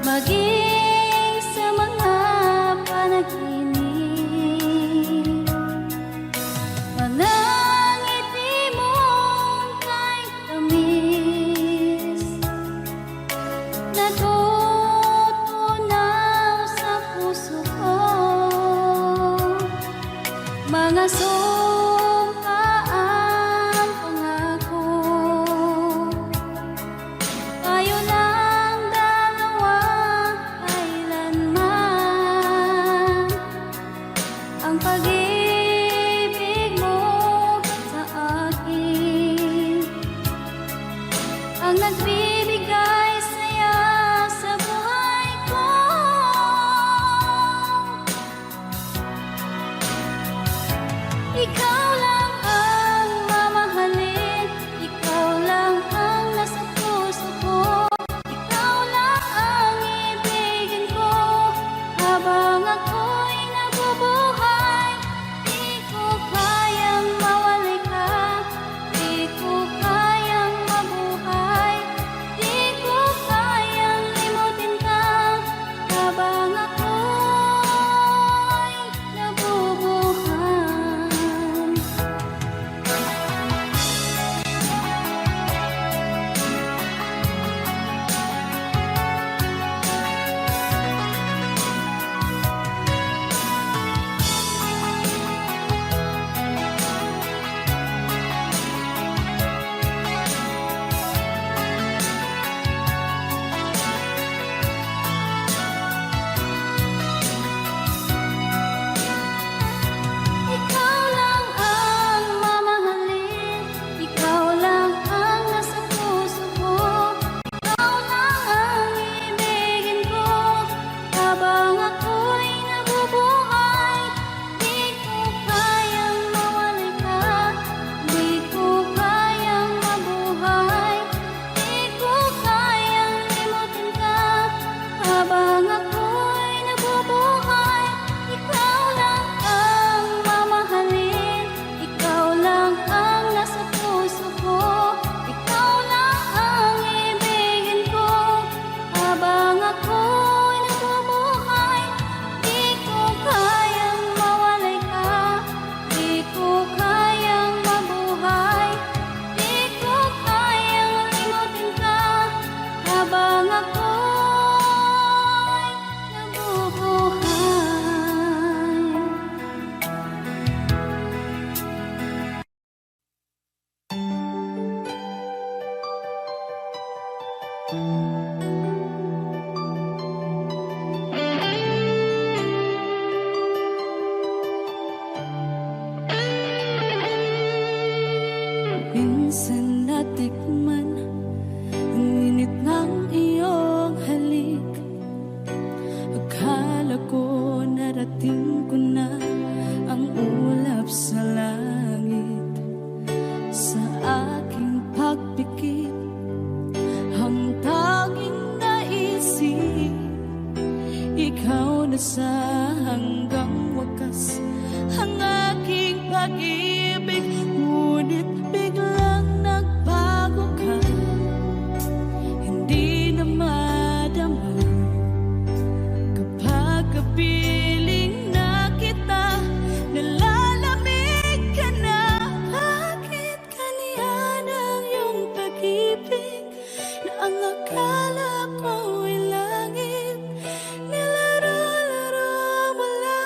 maging sa mga panaginip. Mga ngiti mong kay tamis, natutunaw sa puso ko. Mga sumkaang pangako, tayo lang dalawa kailanman. Ang pag-ibig mo sa akin ang nagbibigay saya sa buhay ko. Ikaw lang ang mamahalin, ikaw lang ang nasa puso ko. Ikaw lang ang ibigin ko habang ako'y nabubuhay. Di ko kayang mawalay ka, di ko kayang mabuhay, di ko kayang limutin ka habang ako'y nabubuhay. Ikaw lang ang mamahalin, ikaw lang ang nasa puso ko. Ikaw lang ang ibigin ko habang ako'y nabubuhay. Di ko kayang mawalay ka, di ko kayang mabuhay, di ko kayang limutin ka habang ako'y nabubuhay. Ikaw lang ang mamahalin, ikaw lang ang nasa puso ko. Ikaw lang ang ibigin ko habang ako'y nabubuhay. Di ko kayang mawalay ka, di ko kayang mabuhay, di ko kayang limutin ka habang ako'y nabubuhay. Minsan natikman ang init ng iyong halik. Akala ko narating ko na ang ulap sa langit. Sa aking pagpikit, ang tanging naisip, ikaw na sa hanggang wakas ang aking pag-ibig. Ngunit biglang nagbago ka, hindi na madama kapag kapiling na kita. Nalalamig ka na, bakit kaniyan ang iyong pag-ibig na ang akala ko'y langit? Nilaro-laro mo lang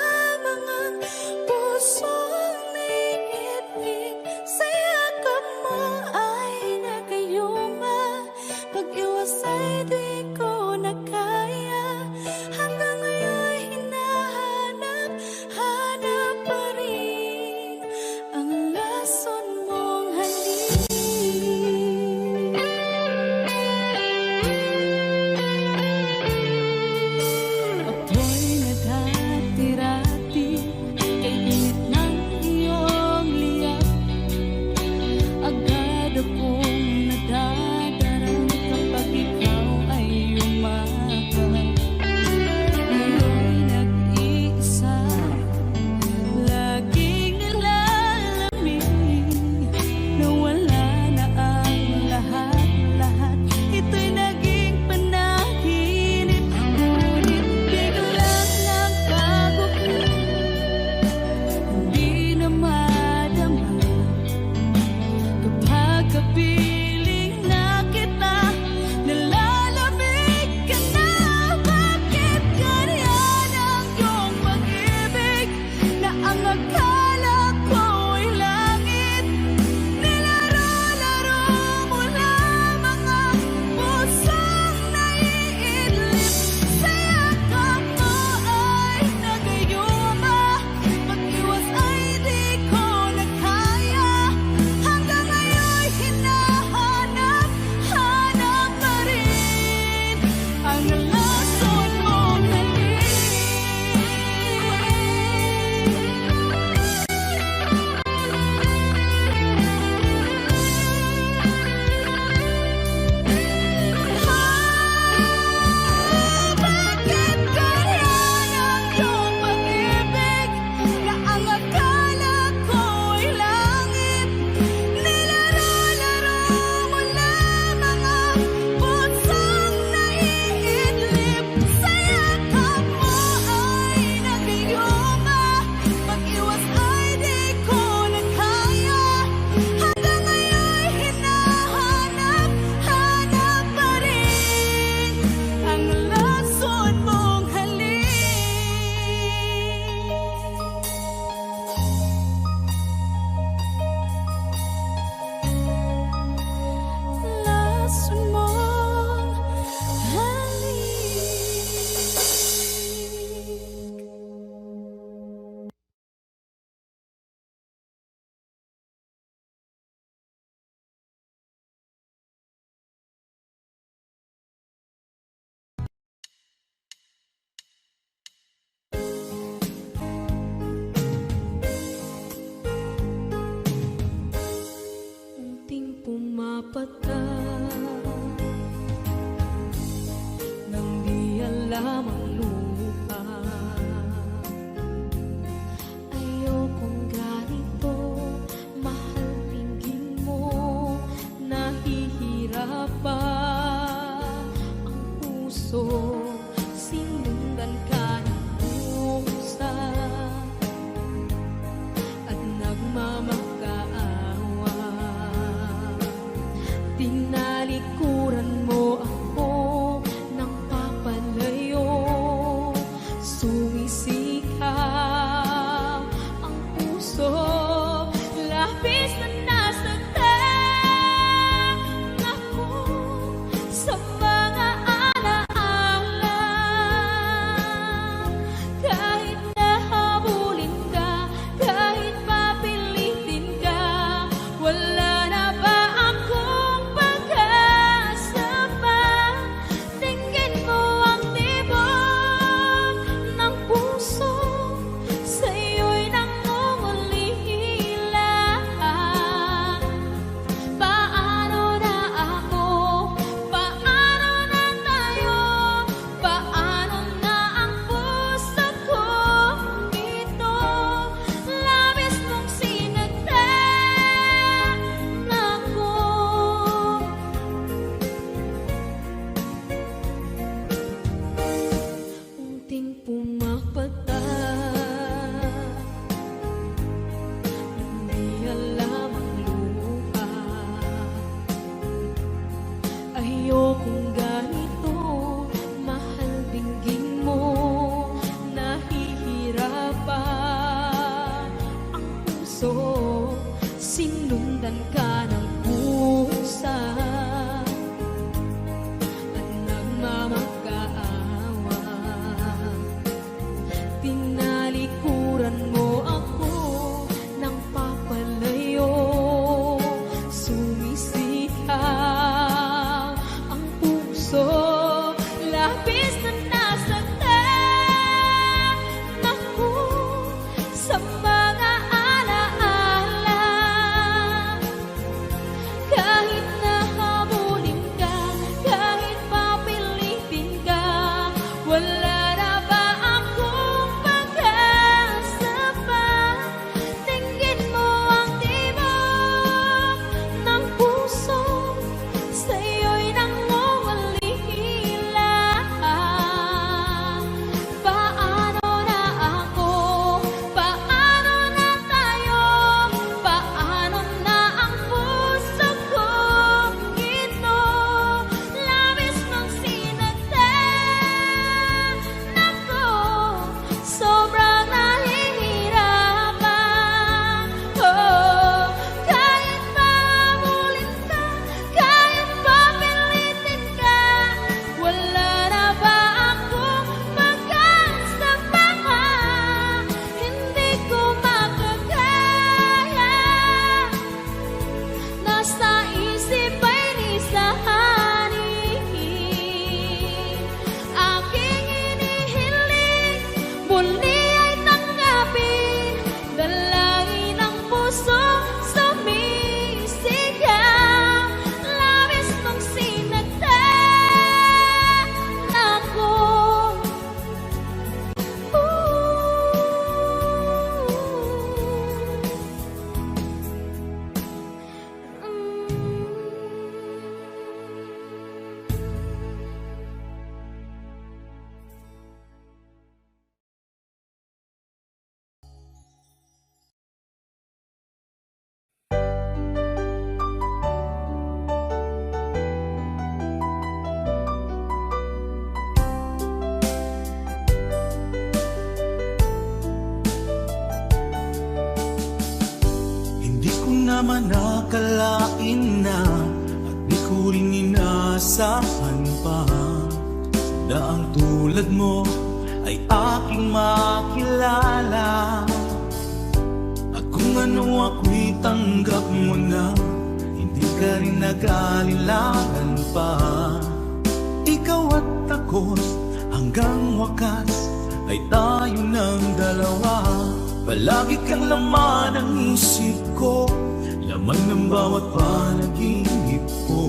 lamang lupa. Ayokong ganito, mahal, tingin mo, nahihirapan ang puso. Sinundan ka ng pusa at nagmamakaawa. Tinalikuran mo ako ng papalayo, sumisigaw ang puso. Labis na nasaktan ako sa mga alaala. Kahit nahabulin ka, kahit papilitin ka, wala na ba akong pag-asa pa? Tingin mo ang tibok ng puso, sa'yo'y nangungulila. Paano na ako? Paano na tayo? Paano na ang puso kong ito? Labis mong sinaktan ako. Unting pumapatay, hindi alam ang luha. Ayokong ganito, mahal, dinggin mo, nahihirapan ang puso. Sinundan ka ng pusa at nagmamakaawa. Tinalikuran mo ako ng papalayo, sumisigaw ang puso. Labis na nasaktan ako sa mga alaala. Kahit nahabulin ka, kahit papilitin ka, wala na ba akong pag-asa pa? Tingin mo ang tibok ng puso, sa'yo'y nangungulila. Paano na ako? Paano na tayo? Paano na ang puso kong ito? Labis mong sinaktan ako, sobrang nahihirapan. Oh, kahit mahabulin ka, kahit papilitin ka, wala na ba akong pag-asa pa? Hindi ko makakaya, nasa isip ay nisahanin. Aking inihiling, muli ay tanggapin, dalangin ng puso, sumisigaw. Labis mong sinaktan ako. Hindi ko naman nakalain na at di ko rin inaasahan pa na ang tulad mo ay aking makilala. At kung ano ako'y tanggap mo na, hindi ka rin nag-alilangan pa. Ikaw at ako hanggang wakas ay tayo ng dalawa. Palagi kang laman ng isip ko, laman ng bawat panaginip ko.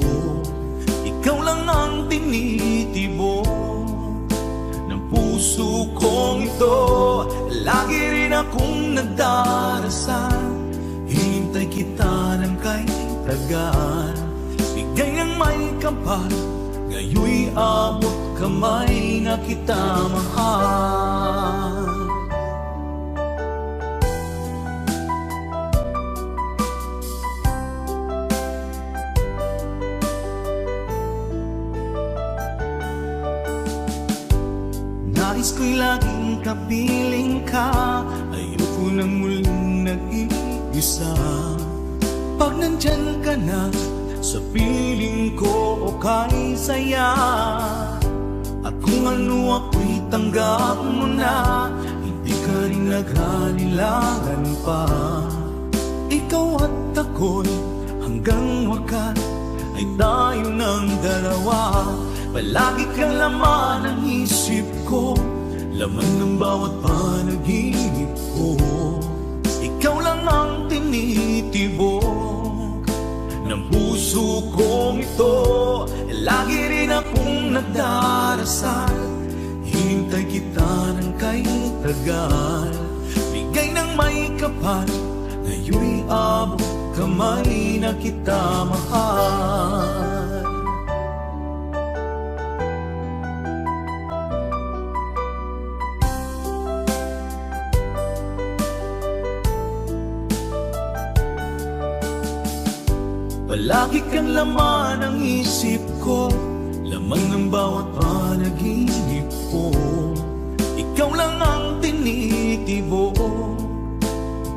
Ikaw lang ang tinitibok tagal. Bigay ng may kapal, ngayoy abot kamay na kita mahal. Nais ko'y laging kapiling ka, ayoko nang muling nag-iisa. Pag nandyan ka na, sa piling ko okay saya. At kung ano ako'y tanggap mo na, hindi ka rin naghalilangan pa. Ikaw at ako'y hanggang wakas ay tayo ng dalawa. Palagi kang laman ng isip ko, laman ng bawat panaginip ko. Ikaw lang ang tinitibok ng puso kong ito. Lagi rin akong nagdarasal, hinintay kita ng kay tagal. Bigay ng may kapal, ngayoy abot kamay na kita mahal. Palagi kang laman ng isip ko, laman ng bawat panaginip ko. Ikaw lang ang tinitibok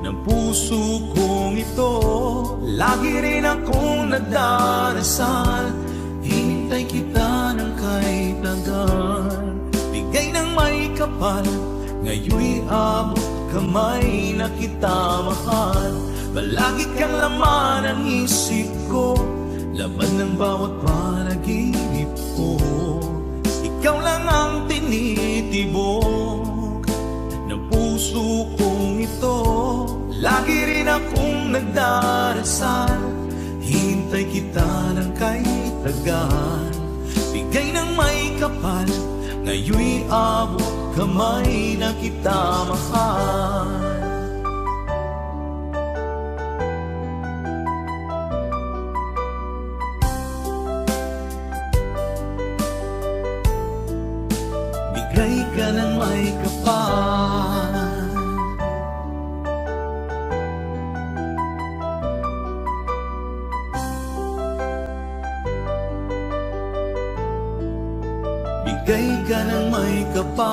ng puso kong ito. Lagi rin akong nagdarasal, hinintay kita ng kay tagal. Bigay ng may kapal, ngayoy abot kamay na kita mahal. Palagi kang laman ng isip ko, laman ng bawat panaginip ko. Ikaw lang ang tinitibok ng puso kong ito. Lagi rin akong nagdarasal, hintay kita ng kay tagal. Bigay ng may kapal, ngayoy abot kamay na kita mahal. Bigay ka ng may kapal, bigay ka ng may kapal.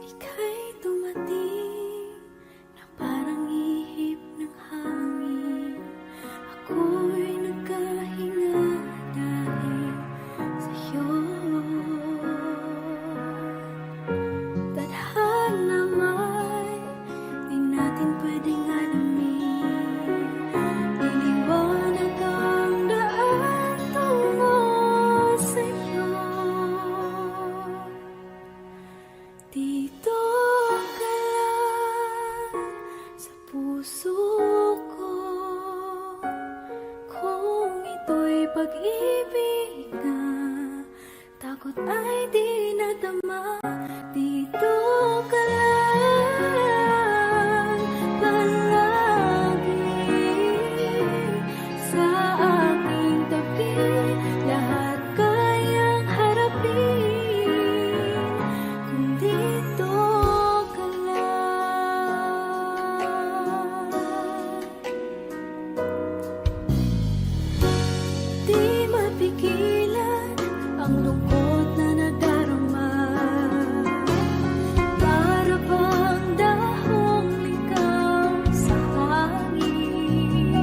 Ika'y dumating na parang ihip ng hangin. Ako'y nagkahinga dahil sa'yo. Tadhana may di natin pwedeng alamin. Iniwanag ang daan tungo sa'yo. Dito ka lang sa puso ko. Kung ito'y pag-ibig na, takot ay di nadama. Dito ka lang palagi sa aking tabi. Lahat kayang harapin kung dito ka lang. Di mapigilan ang lungkot na nadarama. Para bang dahong likaw sa hangin.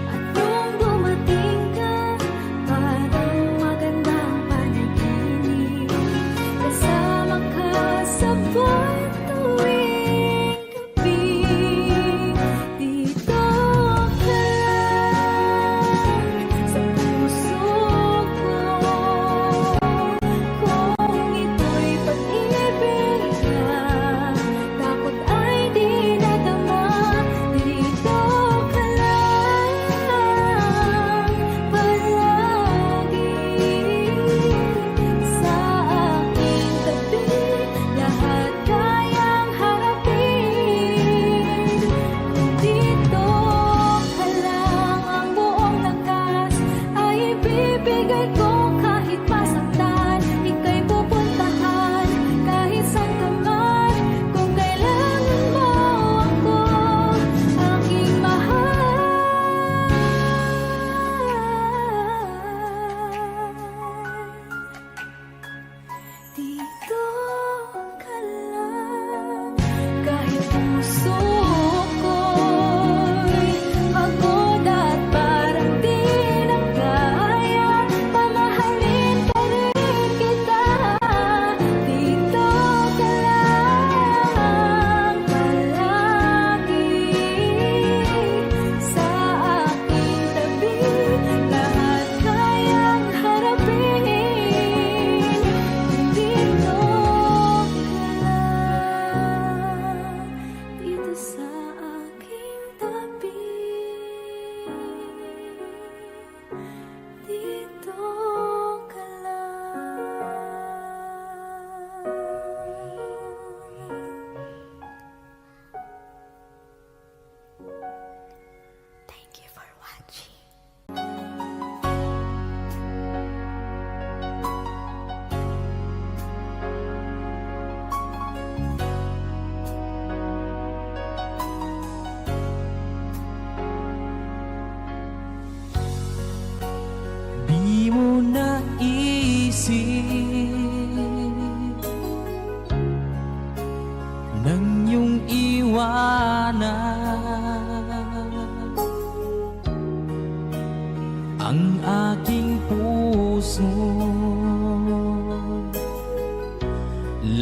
At nung dumating ka, parang magandang panaginip. Kasama ka sa buwan tuwing gabi. Dito ka lang sa puso ko. Di mo naisip nang iyong iwanan ang aking puso.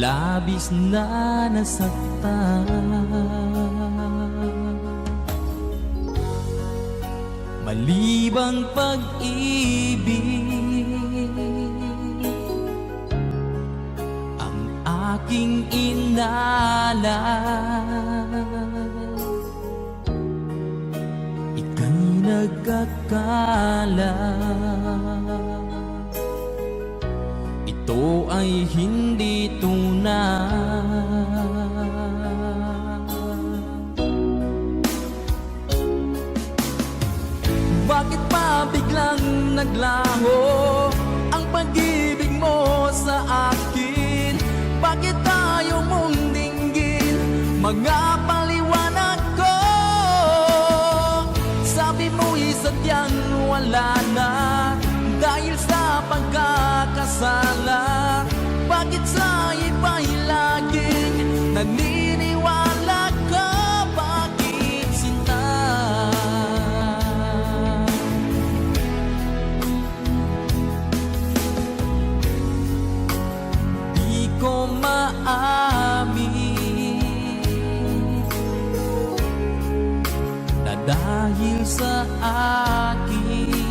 Labis na nasaktan, malibang pag-ibig ang aking inalan. Ika'y nagkakala ito ay hindi tunay. Bakit pa biglang naglaho ang pag-ibig mo sa akin? Bakit tayo mong dinggin mga paliwanag ko? Sabi mo'y sadyang wala na dahil sa pagkakasala. Bakit sa iba'y laging naniniwala ka? Bakit sinta? Di ko maamin na dahil sa akin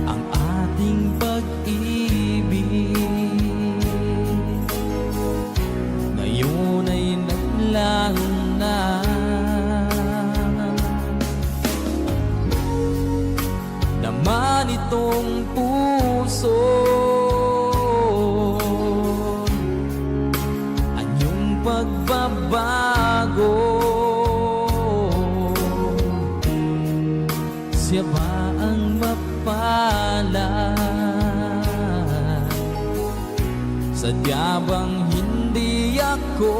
ang ating pag-ibig ngayon ay naglaho na. Naman itong puso anyong pagbabago. Siya ba ang mapalad? Sadya bang hindi ako?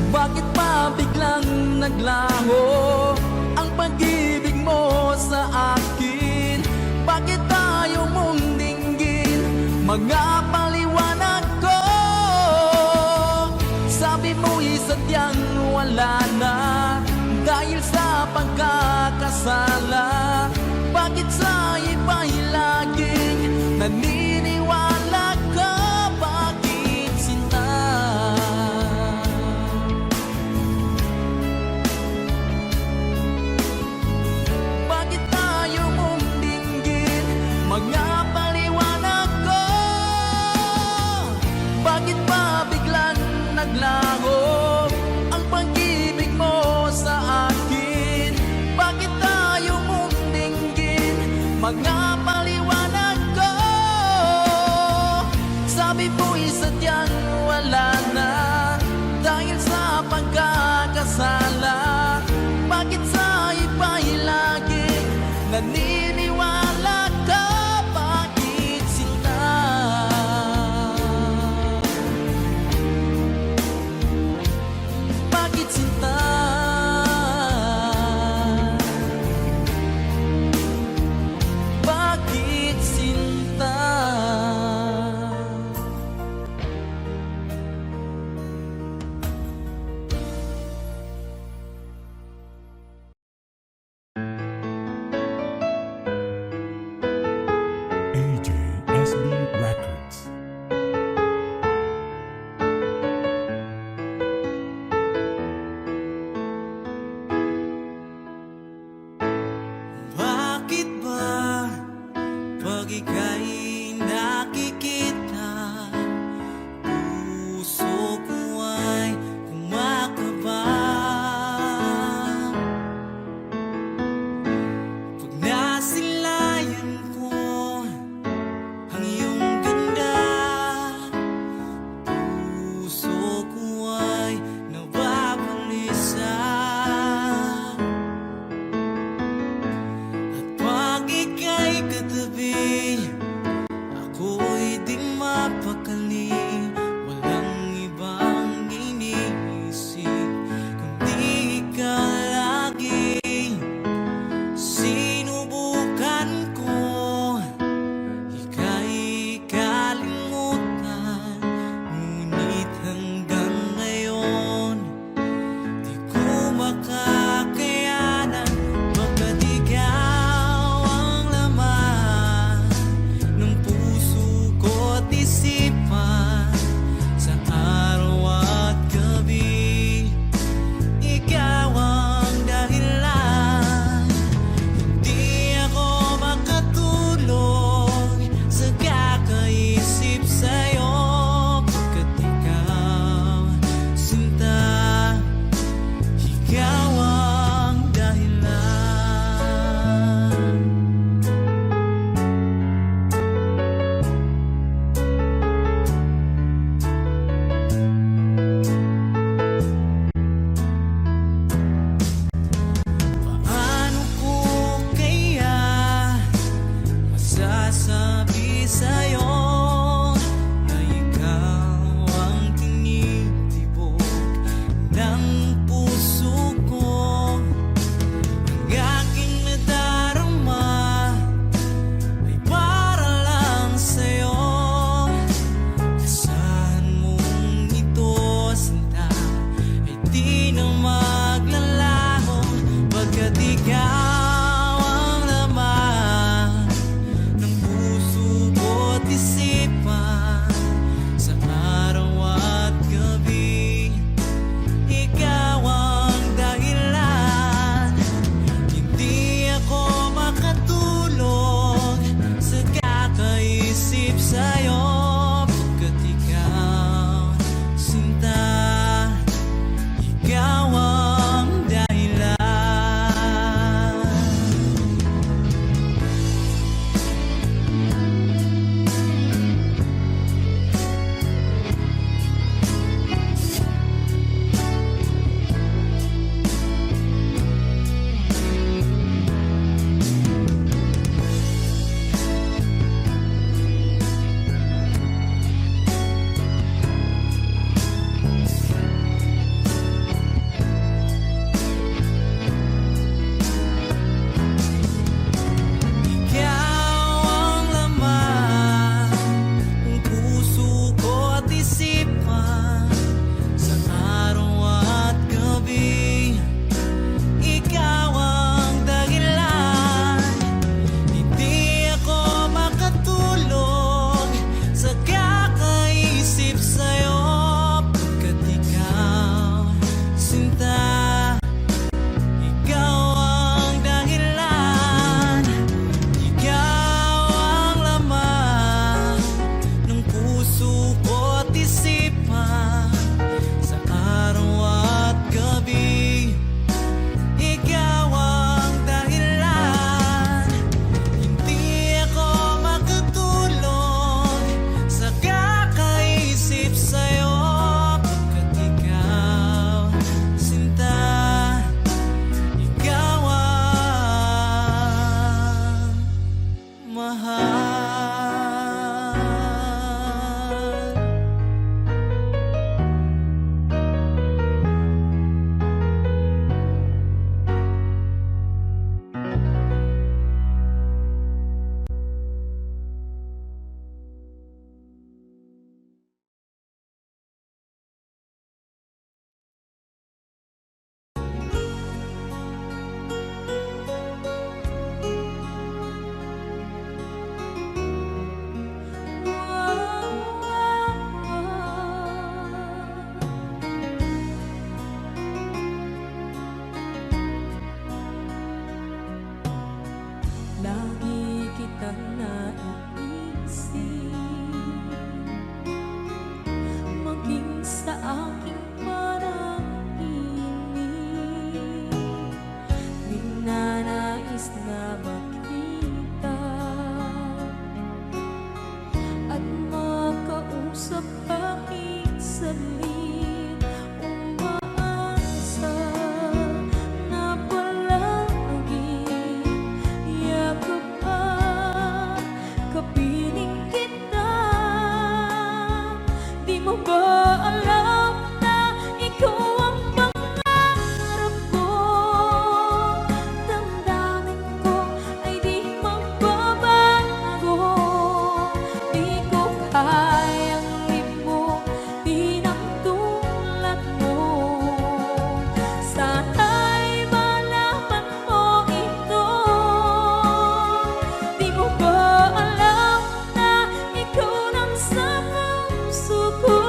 Bakit pa biglang naglaho ang pag-ibig mo sa akin? Bakit tayo mong dinggin mga paliwanag ko? Sabi mo'y sadyang wala na dahil sa pagkakasala. Bakit sa iba'y laging naniniwala ka? Bakit sinta? Bakit tayo mong dinggin mga paliwanag ko? Bakit pa biglang naglaho ang pag-ibig mo sa akin? Bakit tayo mong dinggin mga paliwanag ko? Sabi mo'y sadyang wala na dahil sa pagkakasala. Bakit sa iba'y laging naniniwala ka? Bakit sinta? Bakit sinta? Bakit sinta? aking salin, umaasa na palaging yakap at kapiling kita. Di mo ba alam na ikaw ang pangarap ko? Damdamin ko ay di magbabago. Di ko kayang limutin ang tulad mo. Sana'y malaman mo ito. Di mo ba alam na ikaw lang sa puso ko?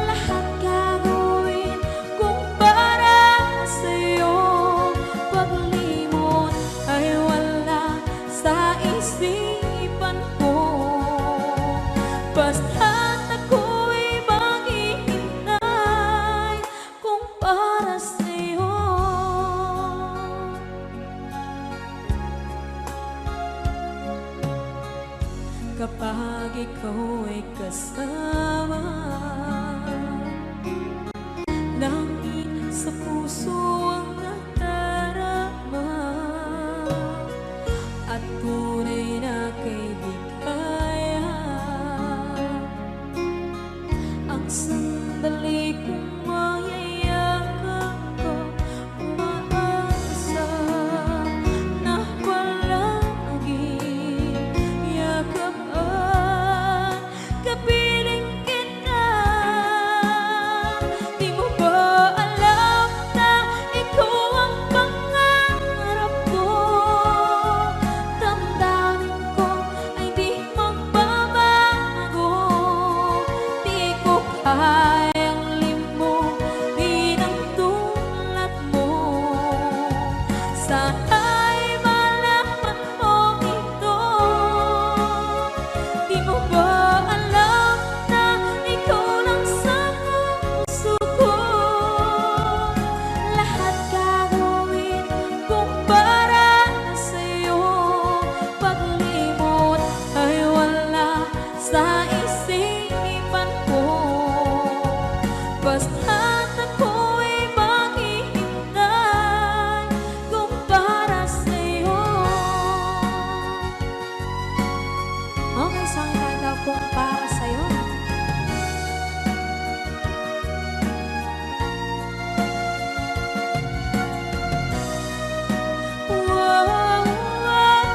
Lahat gagawin kung para sa'yo. Paglimot ay wala sa isipan ko. Basta't ako'y maghihintay kung para sa'yo. Kapag ikaw ay kasama, langit sa puso ang nadarama, at tunay na kaibigan. Ang sandali kong mayayakap ko, umaasa na palaging yakap at kapiling kita. Di mo ba alam na ikaw ang pangarap ko? Damdamin ko ay di magbabago. Di ko kayang limutin ang tulad mo. Sana'y malaman mo ito. Di mo ba alam na ikaw lang sa puso ko? Lahat gagawin kung para sa'yo. Paglimot ay wala sa isipan ko. Basta't ako'y maghihintay kung para sa'yo. Okay, sa akin talaga kung para sa'yo. Wow, wow, wow.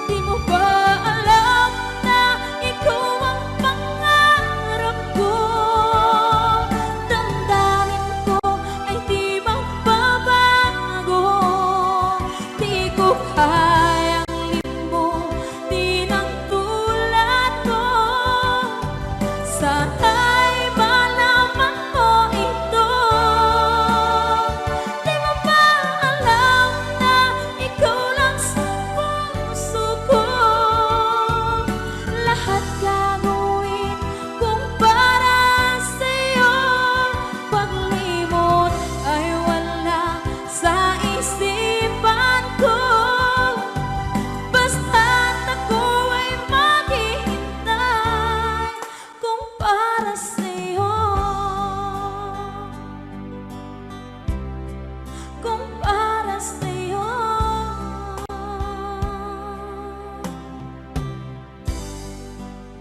Di mo ba alam na ikaw ang pangarap ko? Damdamin ko ay di magbabago. Di ko kayang limutin ang tulad mo. Sana'y malaman mo ito. Di mo ba alam na ikaw lang sa puso ko? Lahat gagawin kung para sa'yo. Paglimot ay wala sa isipan ko. Basta't ako ay maghihintay kung para sa'yo. Kung para sa'yo.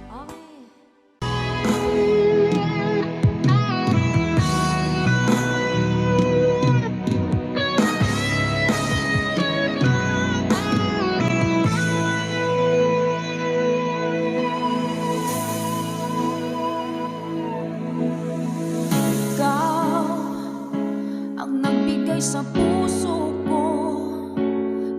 Okay. Ikaw ang nagbigay sa puso ko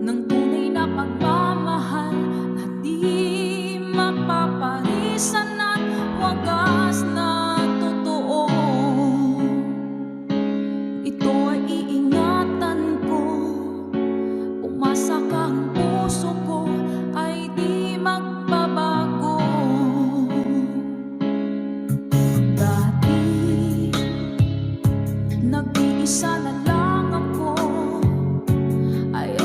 ng tunay na pagmamahal na di mapaparisan at wagas na totoo. Ito ay iingatan ko. Umasa kang puso ko ay di magbabago. Dati nag-iisa na lang ako, ay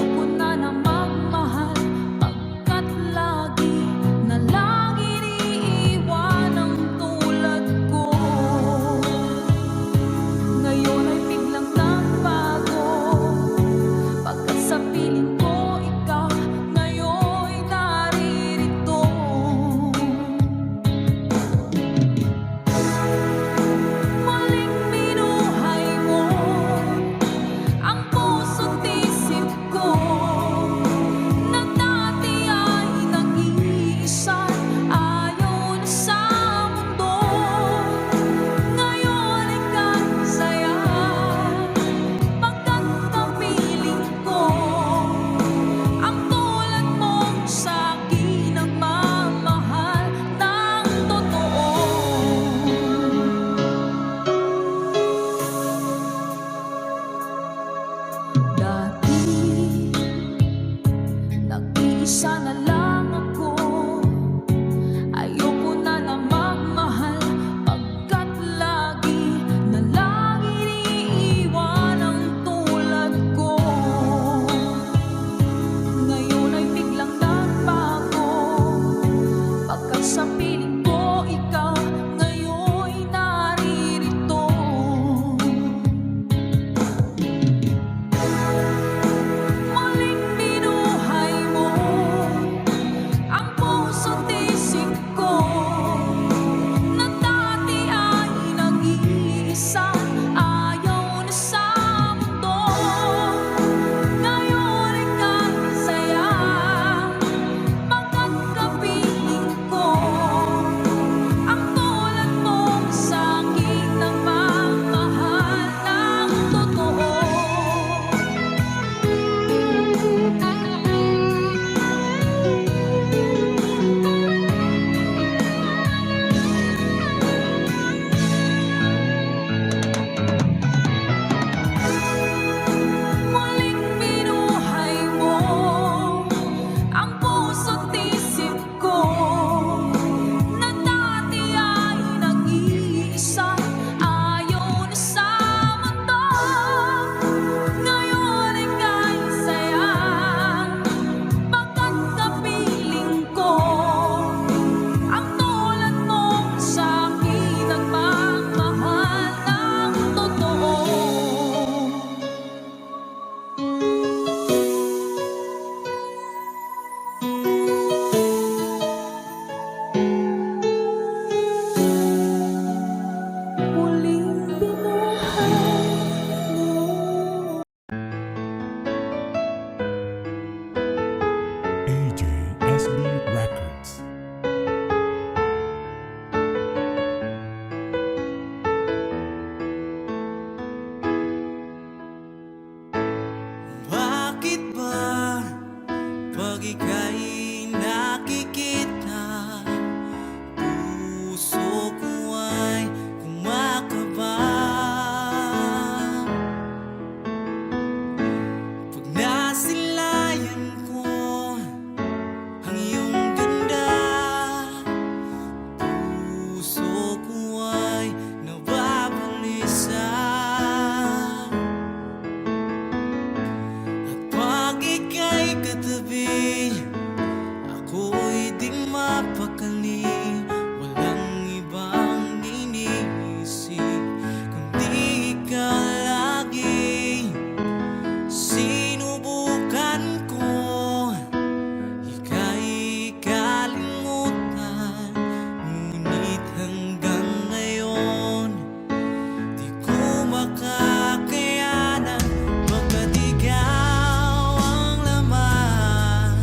Isa na lang ako. Ayoko na na magmahal, pagkat lagi na lang iniiwan ang tulad ko. Ngayon ay biglang nagbago, pagkat sa piling ko ikaw ngayon'y naririto. Muling binuhay mo ang puso't isip ko, na dati ay nag-iisa, ayaw na sa mundo. Ngayon ay kahit saya, pagkakapiling ko ang tulad mong sa'kin nagmamahal ng totoo. Muling binuhay mo ang puso't isip ko, na dati ay nag-iisa, ayaw na sa mundo. Ngayon ay kahit saya, pagkakapiling ko ang tulad mong sa'kin nagmamahal ng totoo. Muling binuhay mo. AJSB Records. Bakit ba pag ika'y nakikita, puso ko ay kumakaba? Pag nasilayan ko ang iyong ganda, puso ko ay nababalisa. At pag ika'y katabi, ako'y di mapakali. Walang ibang iniisip kundi ikaw lagi. Sinubukan ko ika'y kalimutan, ngunit hanggang ngayon di ko makakayanan, pagkat ikaw ang laman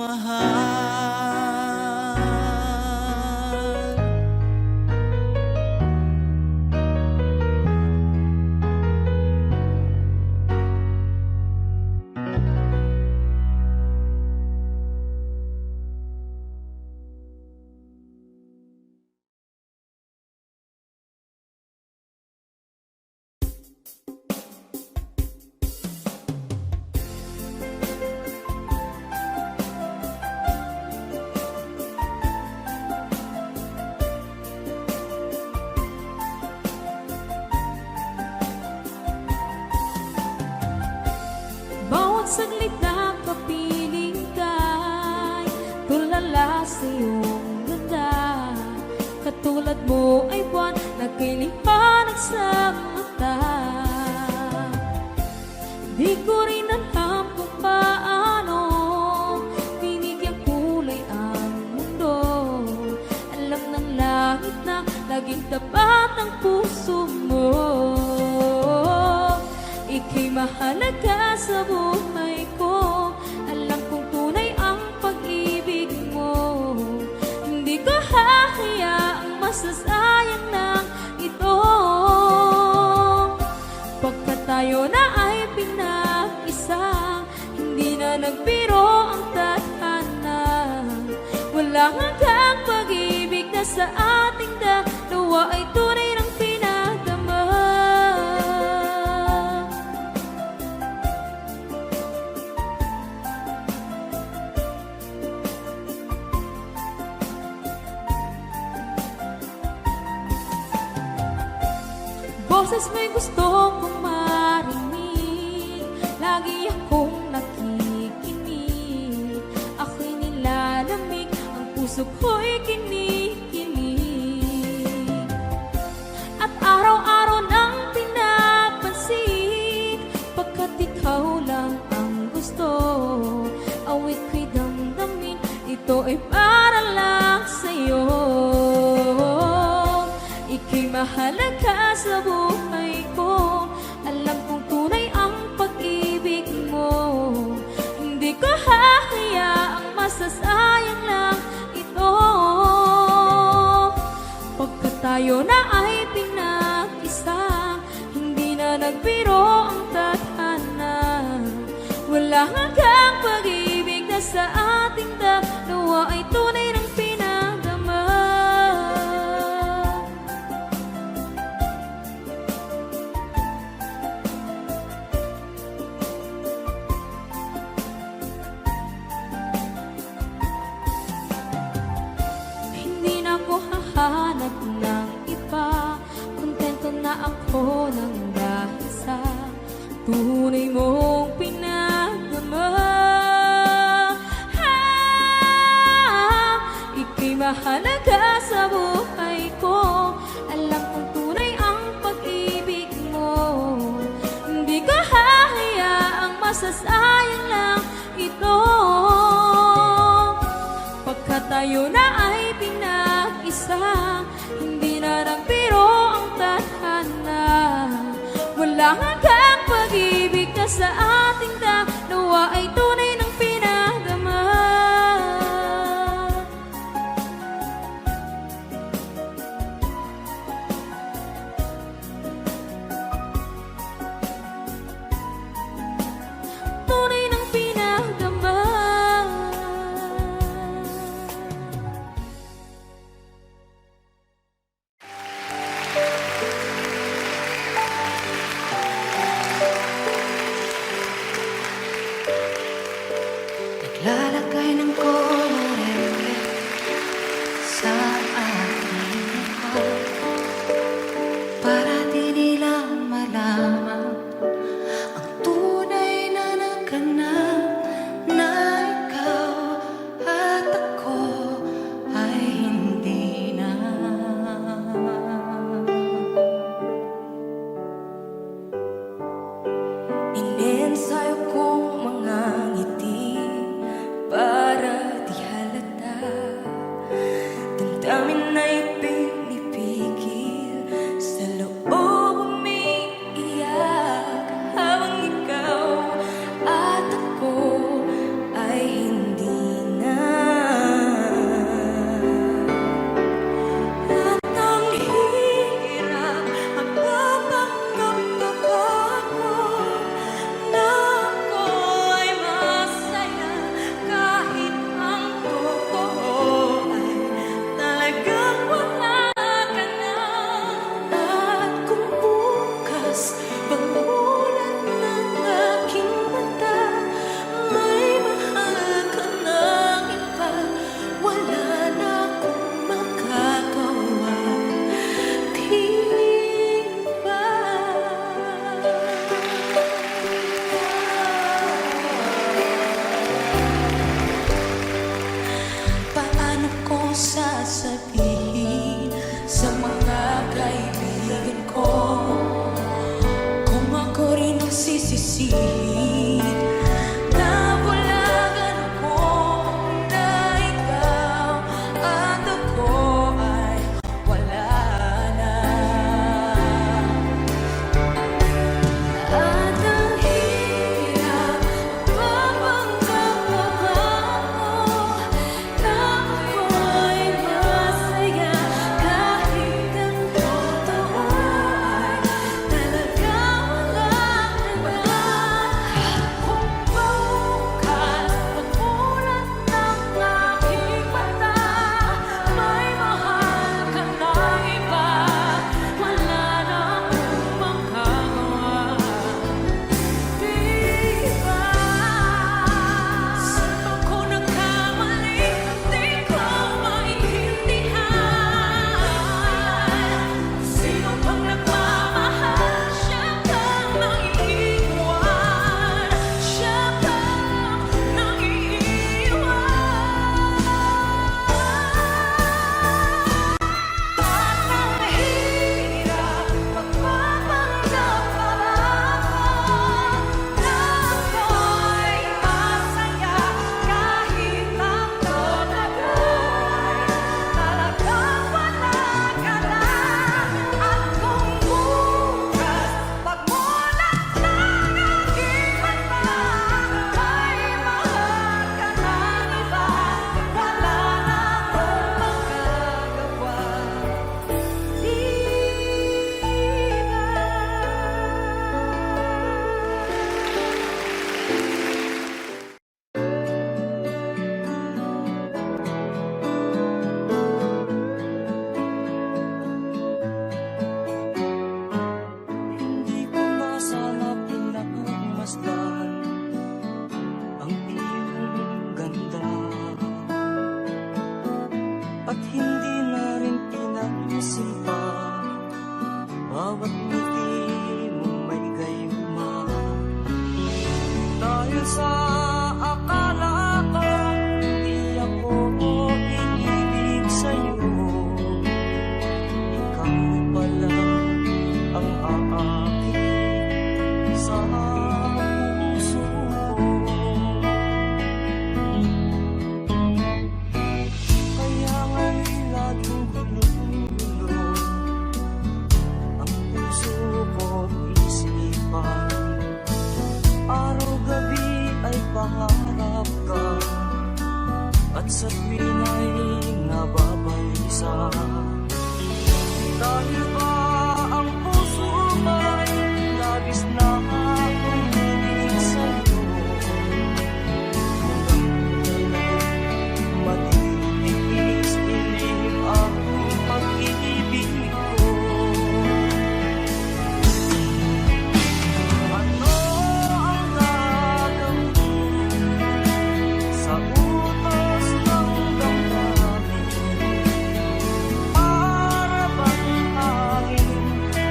mahal. Bawat saglit na kapiling ka'y tulala sa iyong ganda. Katulad mo ay buwan na kay liwanag sa mata. Di ko rin alam kung paano binigyan kulay ang mundo. Alam ng langit na laging tapat ang puso mo. Ika'y mahalaga sa buhay ko. Alam kong tunay ang pag-ibig mo. Hindi ko hahayaang masasayang ng ito. Pagkat tayo na ay pinag-isa, hindi na nagbiro ang tadhana. Walang hanggang pag-ibig na sa ating dalawa ay tunay ng pinagdama. Boses mo'y gusto kong marinig, lagi akong nakikinig. Ako'y nilalamig, ang puso ko'y kinikilig. At araw-araw nang pinapansin, pagkat ikaw lang ang gusto. Awit ko'y damdamin, ito ay para lang sa'yo. Ika'y mahalaga sa buhay ko. Alam kong tunay ang pag-ibig mo. Hindi ko hahayaang masasayang lang ito. Pagkat tayo na ay pinag-isa, hindi na nagbiro ang tadhana. Wala hanggang pag-ibig na sa ating dalawa ay tunay ng pinagdama. Hindi na ako hahanap ng iba, kontento na ako ng dahil sa tunay mong pinagdama. Ika'y mahalaga sa buhay ko. Alam kong tunay ang pag-ibig mo. Hindi ko hahayaang masasayang lang ito. Pagkat tayo na ay pinag-isa, hindi na nagbiro ang tadhana. Wala hanggang pag-ibig na sa ating dalawa ay tunay ng pinagdama. Tunay ng pinagdama. Naglalagay ng kolorete sa aking mukha para di nila malaman ang tunay na naganap, na ikaw at ako ay hindi na. Inensayo kong mga ngiti para at hindi na rin pinansin pa. Bawat ngiti mong may gayuma, dahil sa akala ko hindi ako iibig sa'yo. Ikaw pala ang aakit sa puso ko. Kaya nga'y laging gulo-gulo ang puso ko't isipan. Araw-gabi ay pangarap ka, at sa tuwing ay nababalisa. Dahil ba ang puso ko'y labis na umiibig sa'yo? Matitiis dilim ang pag-ibig ko. Ano ang gagawin sa utos ng damdamin? Para bang hangin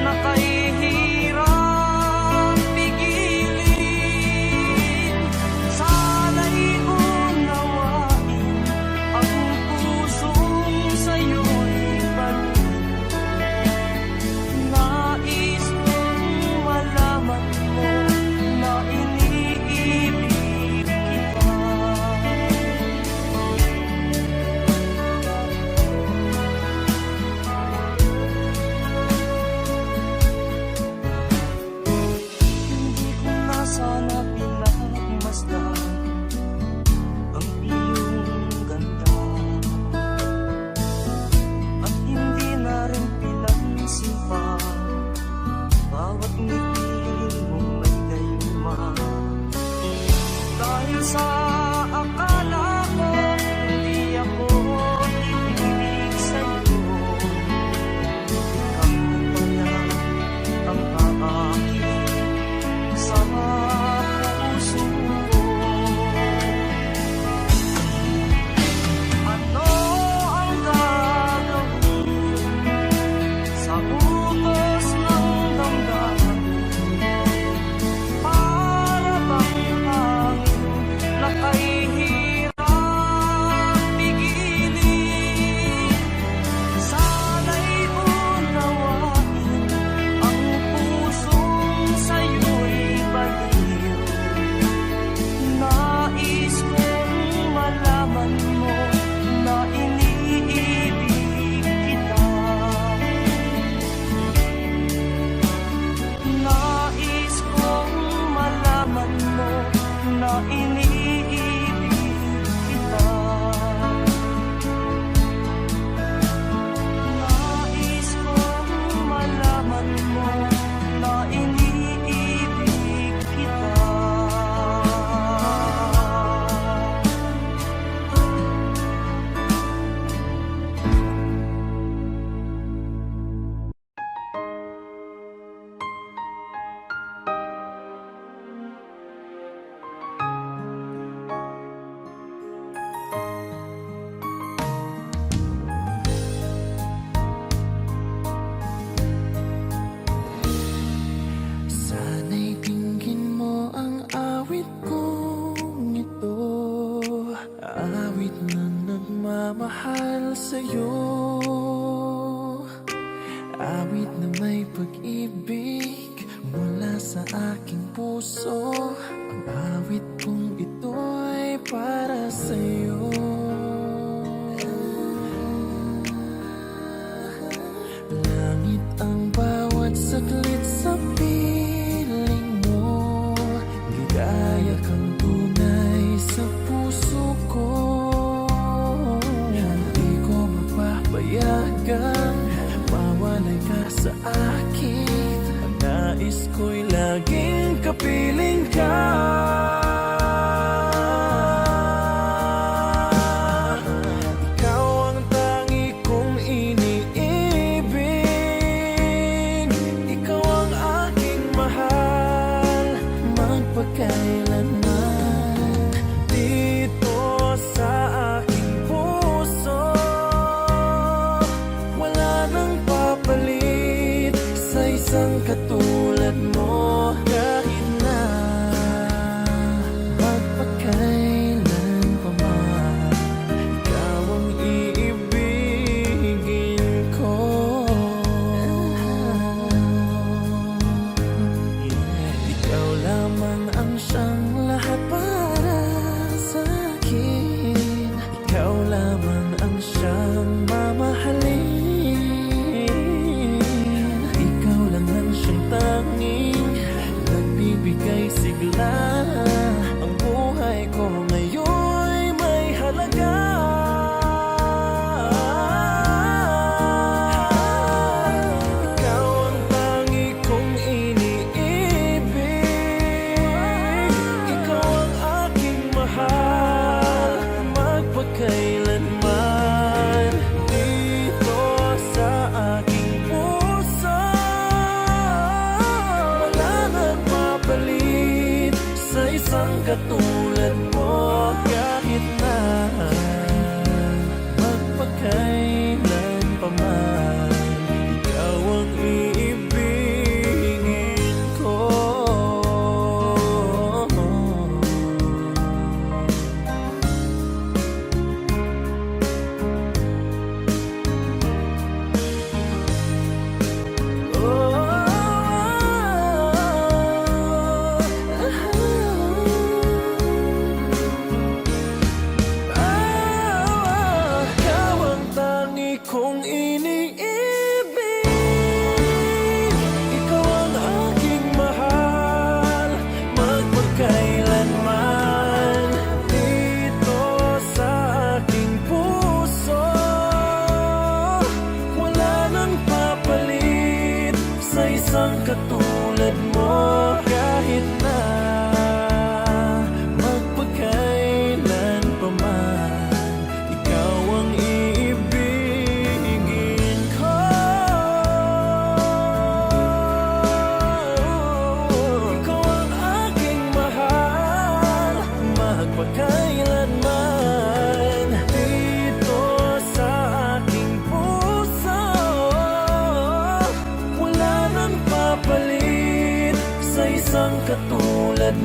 na kahihirap pigilin? Sana'y unawain ang pusong sa'yo'y balik. Nais kong malaman mo na iniibig kita. Hindi ko na sana pinagmasdan ang iyong ganda, at hindi na rin pinansin pa bawat ngiti mong may gayuma. Dahil sa akala ko hindi ako iibig sa'yo. Ikaw pala ang aakit sa puso ko. Ano ang gagawin sa utos ng damdamin? Para bang hangin na kahihirap pigilin? Sana'y unawain ang pusong sa'yo'y baliw. Nais kong malaman mo na iniibig kita. Nais kong malaman mo na iniibig kita. Nais kong malaman mo na iniibig kita. Sana'y dinggin mo ang awit kong ito, awit na nagmamahal sa'yo, awit na may pag-ibig mula sa aking puso. Ang awit kong ito'y para sa'yo. Langit ang bawat saglit sa piling mo, ligaya kang tunay sa puso ko. Hindi ko mapapayagang mawalay ka sa akin. Ang nais ko'y laging kapiling ka.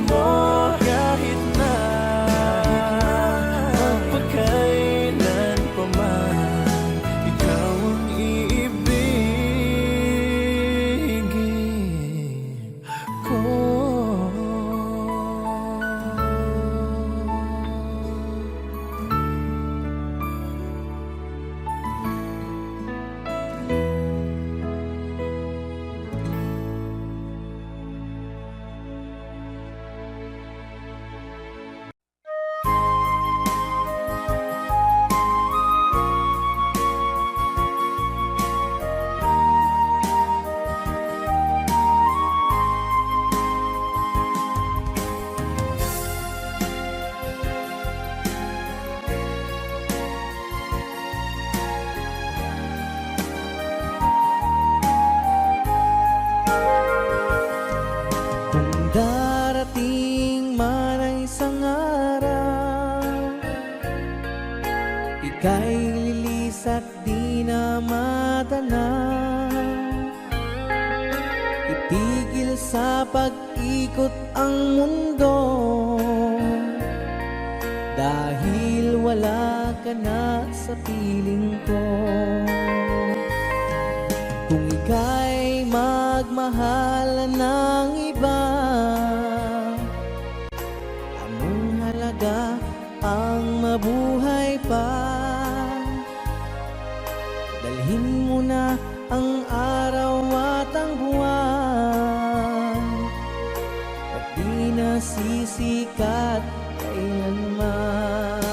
mo kahit na magpakailan pa man, ikaw ang iibigin ko. Kung darating man ang isang araw, ika'y lilis at di na matanaw. Itigil sa pag-ikot ang mundo, dahil wala ka na sa piling ko. Kung ika'y magmahal ng iba, anong halaga ang mabuhay pa? Dalhin mo na ang araw at ang buwan, at di na sisikat kailanman.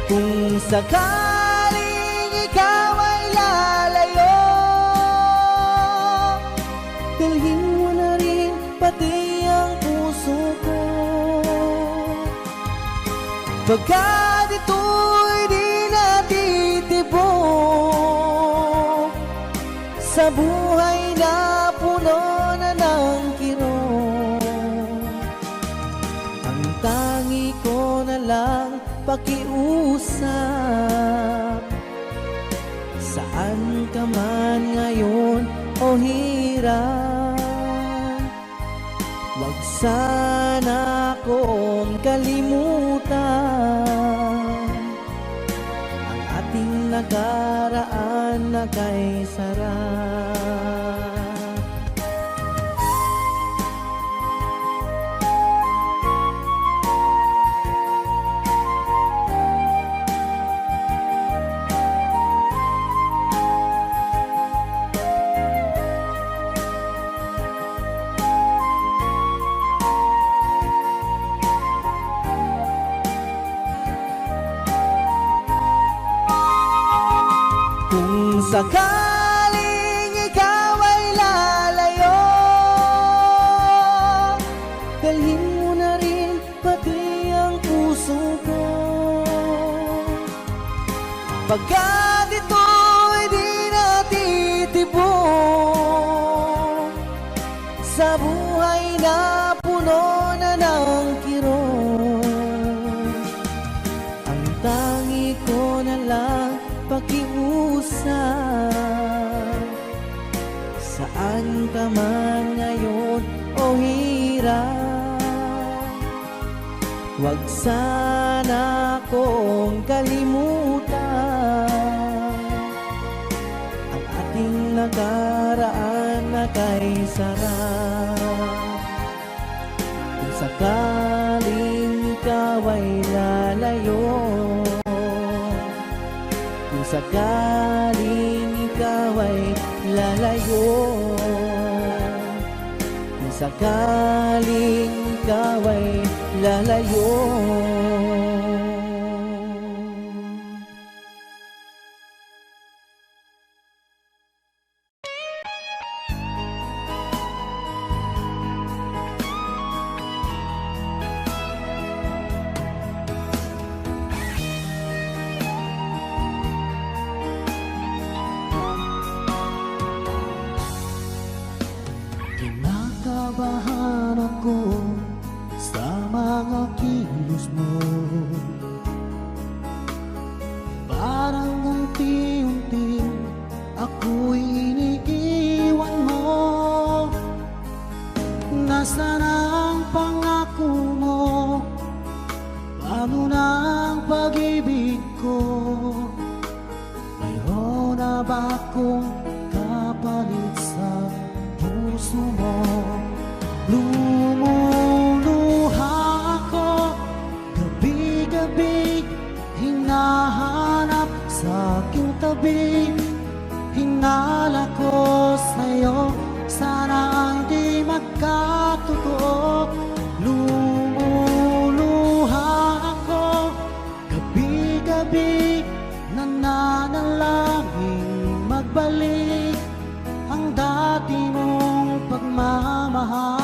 Kung sakaling ikaw ay lalayo, dalhin mo na rin pati ang puso ko. Pagkat ito'y di natitibok sa buhay na puno na ng kirot, ang tangi ko na lang pakiusap. Saan ka man ngayon o hirap, wag sana akong kalimutan ang ating nakaraan na kay sarap. Kung sakaling ikaw ay lalayo, dalhin mo na rin pati ang puso ko. Pagkat ito'y di natitibok sa buhay na puno na ng kirot, ang tangi ko na lang pakiusap. Saan ka man ngayon o hirap, wag sana akong kalimutan ang ating nakaraan na kay sarap. Kung sakaling ikaw ay lalayo, kung sakaling ikaw ay lalayo, kung sakaling ikaw ay lalayo, kinakabahan ako sa mga kilos mo. ng pag-ibig ko? Mayroon na ba akong kapalit sa puso mo? Lumuluha ako gabi-gabi, hinahanap sa aking tabi. Hinala ko sa'yo, sana hindi magkatotoo. Lumuluha ako gabi-gabi, nananalangin magbalik ang dati mong pagmamahal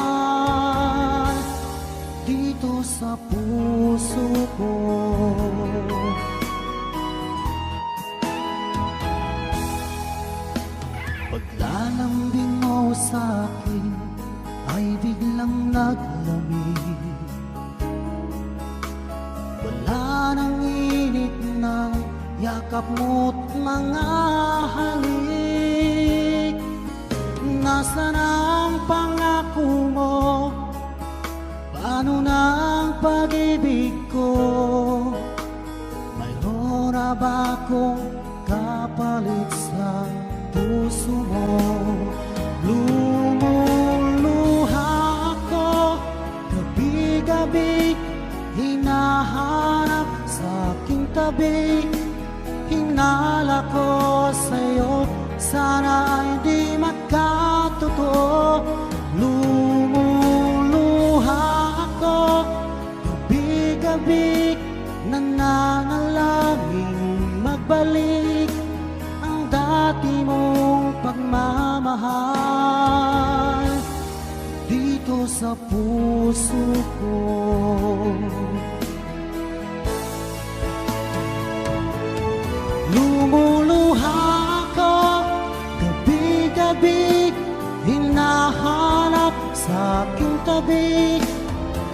dito sa puso ko. Paglalambing mo sa akin ay biglang naglamig. Wala nang init na yakap mo't mga halik. Nasaan ang pangako mo? Paano na ang pag-ibig ko? Mayroon na ba akong kapalit sa puso mo? Lumuluha ako gabi-gabi, hinahanap sa aking tabi. Hinala ko sa'yo, sana hindi magkatotoo. Lumuluha ako gabi-gabi, nananalangin magbalik ang dati mong pagmamahal dito sa puso ko. Lumuluha ako gabi-gabi, hinahanap sa aking tabi.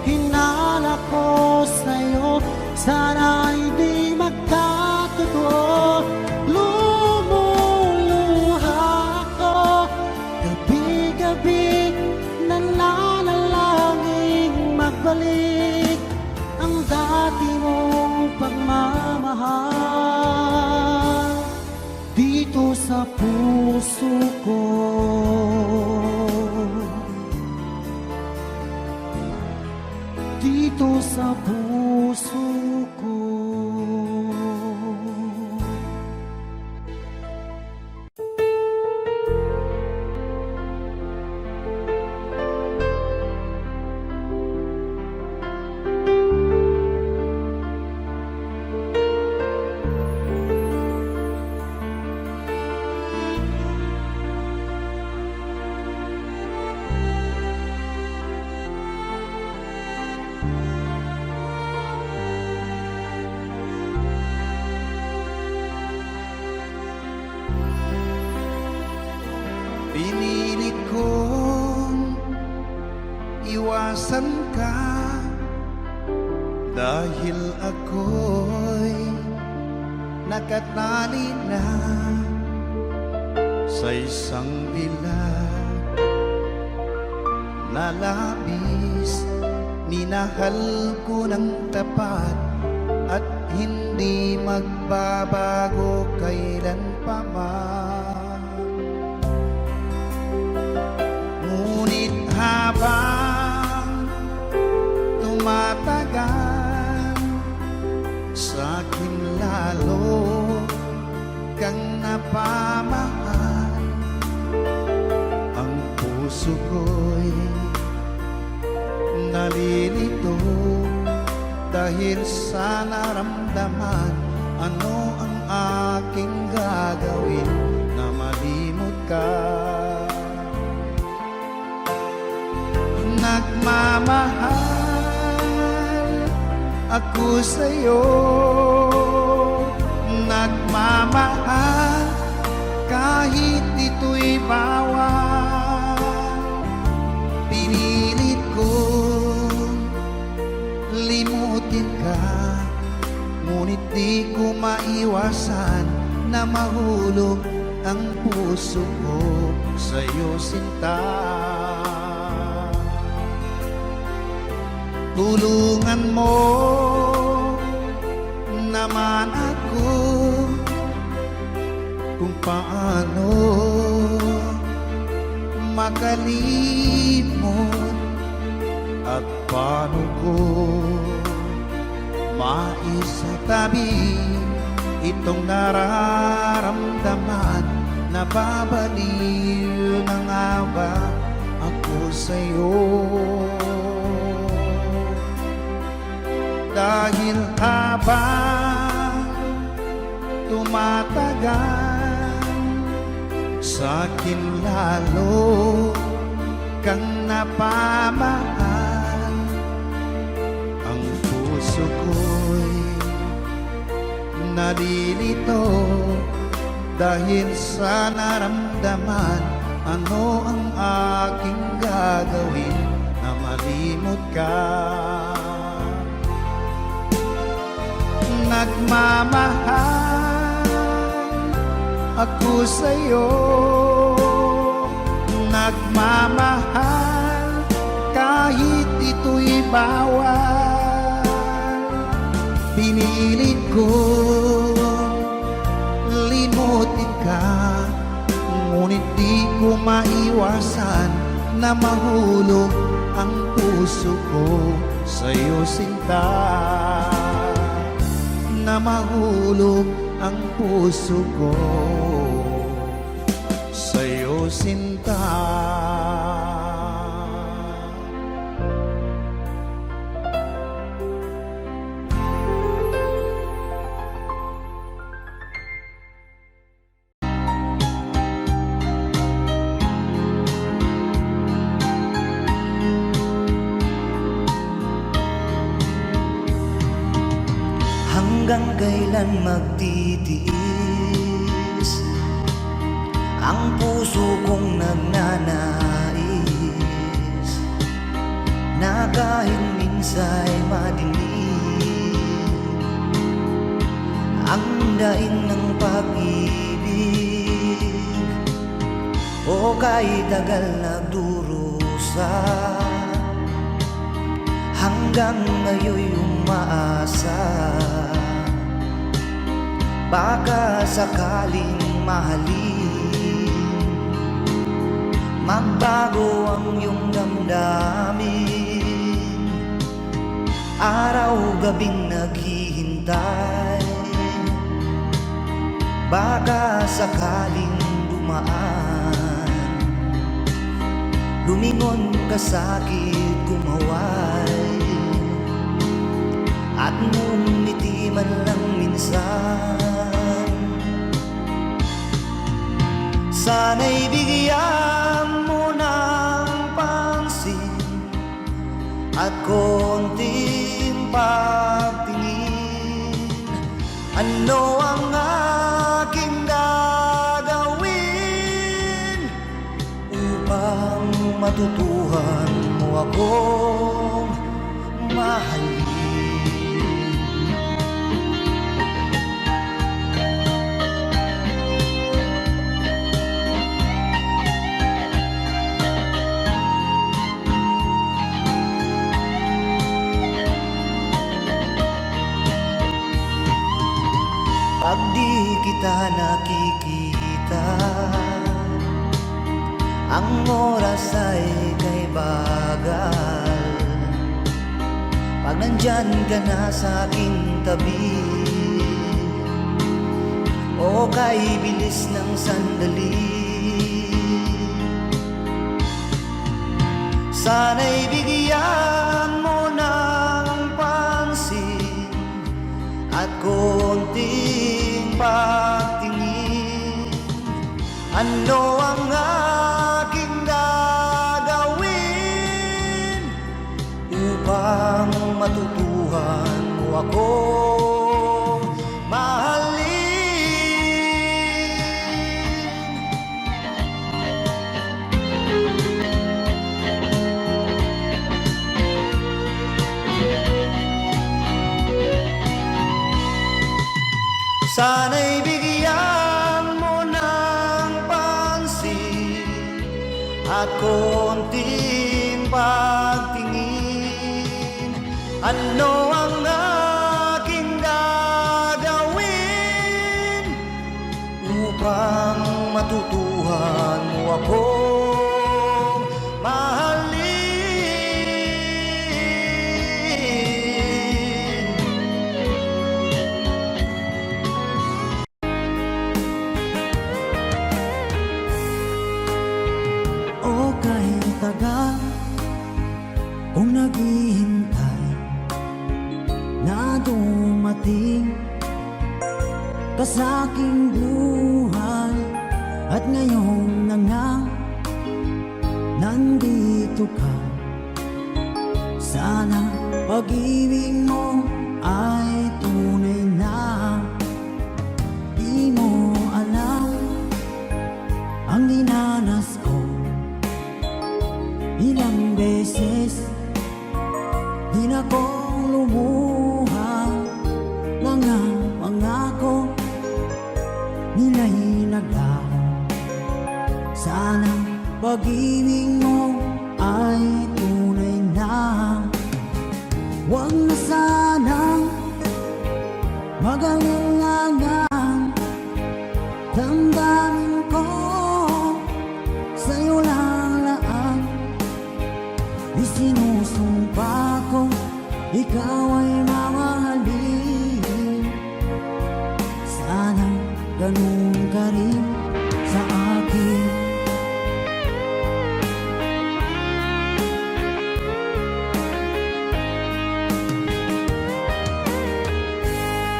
Hinala ko sa'yo, sana hindi magkatotoo. Lumuluha ako gabi-gabi, nananalangin magbalik ang dati mong pagmamahal dito sa puso ko. Dito sa puso ko. Pinili kong iwasan ka dahil ako'y nakatali na sa isang dilag na labis. Minahal ko ng tapat at hindi magbabago kailanpaman. Ngunit habang tumatagal, sa'kin lalo kang napamahal. Ang puso ko'y nalilito dahil sa naramdaman. Ano ang aking gagawin na malimot ka? Nagmamahal ako sa'yo, nagmamahal kahit ito'y bawal. Pinilit kong limutin ka, ngunit di ko maiwasan na mahulog ang puso ko sa'yo, sinta. Tulungan mo naman ako kung paano makalimot at paano ko maisatabi itong nararamdaman. Nababaliw na nga ba ako sa'yo? Dahil habang tumatagal, sa'kin lalo kang napamahal. Ang puso ko'y nalilito dahil sa naramdaman. Ano ang aking gagawin na malimot ka? Nagmamahal ako sa'yo, nagmamahal kahit ito'y bawal. Pinilit ko limutin ka, ngunit di ko maiwasan na mahulog ang puso ko sa'yo, sinta. Na mahulog ang puso ko sa'yo, sinta. Hanggang kailan magtitiis ang puso kong nagnanais na kahit minsa'y madinig ang daing ng pag-ibig, o kahit tagal nagdurusa hanggang ngayon'y umaasa. Baka sakaling mahalin, magbago ang iyong damdamin. Araw-gabing naghihintay, baka sakaling dumaan, lumingon ka sa'kin, kumaway, at ngumiti man lang minsan. Sana'y bigyan mo ng pansin at konting pagtingin. Ano ang aking gagawin upang matutuhan mo akong mahalin? Pag di kita nakikita, ang oras ay kay bagal. Pag nandyan ka na sa aking tabi, o kay bilis ng sandali, sana'y bigyan mo ng pansin at konting pagtingin. Ano ang aking gagawin upang matutuhan mo akong mahalin? Sana'y bigyan mo ng pansin at konting pagtingin. Ano ang aking gagawin ka sa aking buhay. At ngayon na nga, nandito ka. Sana pag-ibig mo ay tunay na. Di mo alam ang dinanas ko. Ilang beses din akong lumuha. Mga pangako nila'y naglaho. Sana pag-ibig mo ay tunay na. Huwag na sanang mag-alinlangan. Damdamin ko sa'yo lalaan. Isinusumpa ko ikaw ay mamahalin. Sana ganun ka rin sa akin.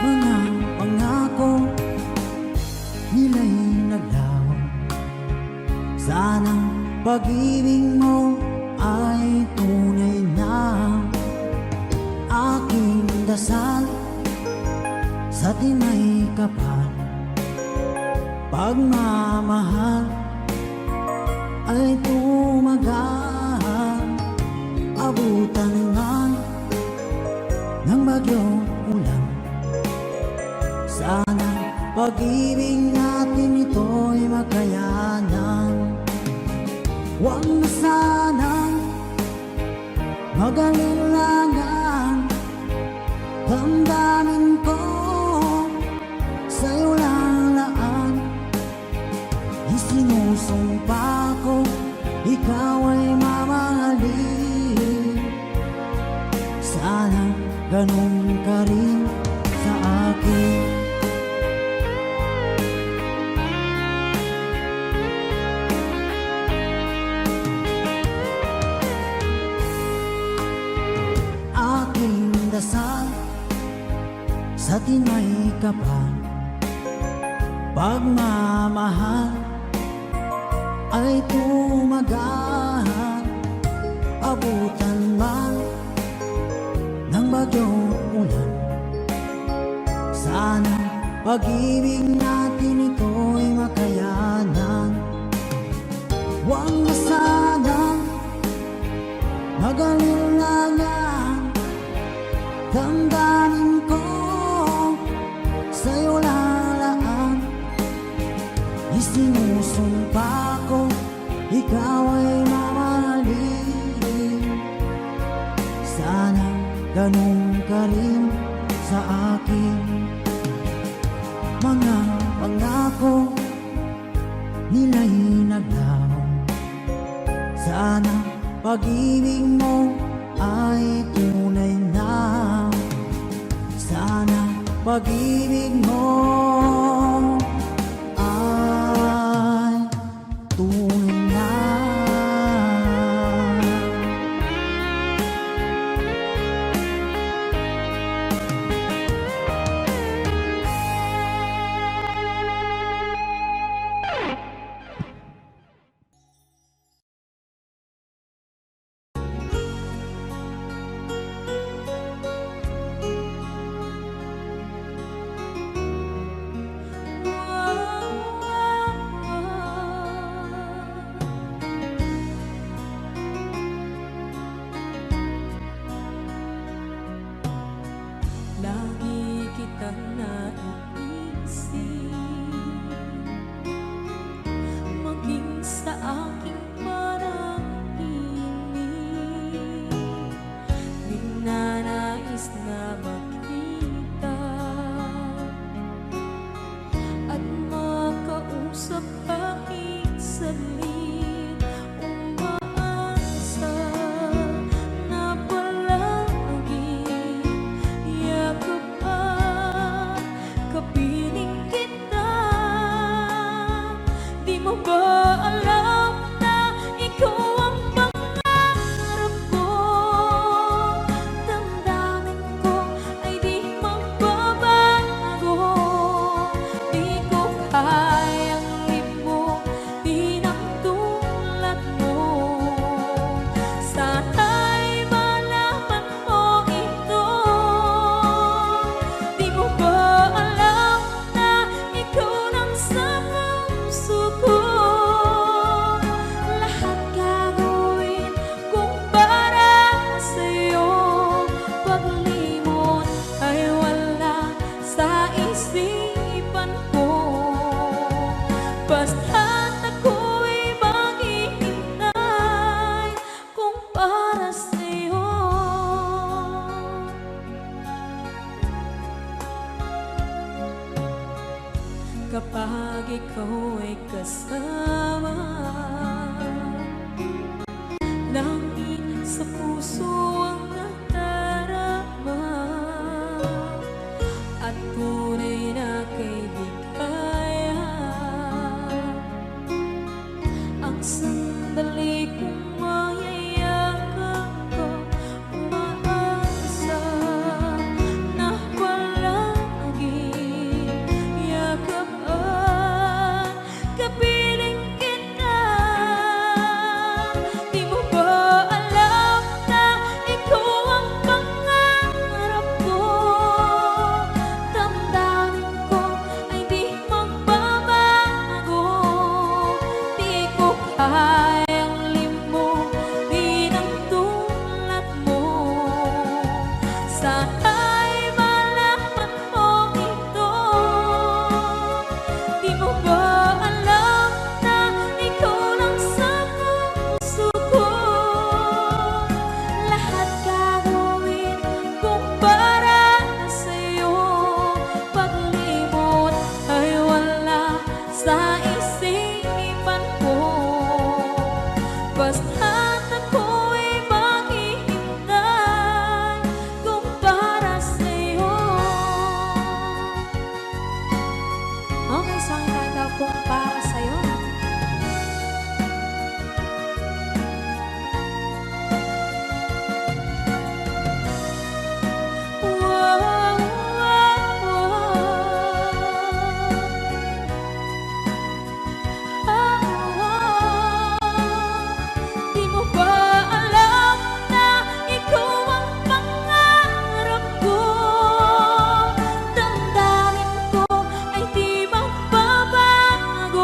Mga pangako nila'y naglaho. Sana pag-ibig mo ay tunay na. Aking dasal sa tinay kapal. Pagmamahal ay tumagal. Abutan man ng bagyong ulan. Sana pag-ibig natin ito'y makayanan. Huwag na sanang mag-alinlangan. Damdamin ko sa'yo lalaan. Isinusumpa ko ikaw ay mamahalin. Sana ganun ka rin sa akin. Aking dasal sa tinay kapal. Pagmamahal ay tumagal. Abutan man ng bagyong ulan. Sana pag-ibig natin ito'y makayanan. Huwag na sanang mag-alinlangan. Damdamin ko sa'yo lalaan. Isinusumpa ko ikaw ay mamahalin. Sana ganun ka rin sa akin. Mga pangako nila'y naglaho. Sana pag-ibig mo ay tunay na. Sana pag-ibig mo ay tunay na. kapag ikaw ay kasama. Langit sa puso ang nadarama at tunay na kaibigan. Ang sandali kong mayayakap ko, umaasa na palagi yakap at kapiling kita. Di mo ba alam na ikaw ang pangarap ko? Damdamin ko ay di magbabago. Di ko kayang limutin ang tulad mo. Sana'y malaman mo ito. Di mo ba alam na ikaw lang sa puso ko? Lahat gagawin kung para sa'yo. Paglimot ay wala sa isipan ko. Basta't ako'y maghihintay kung para sa'yo. Okay, so ang kanta kung para sa'yo. Wow, wow, wow. Di mo ba alam na ikaw ang pangarap ko? Damdamin ko ay di magbabago.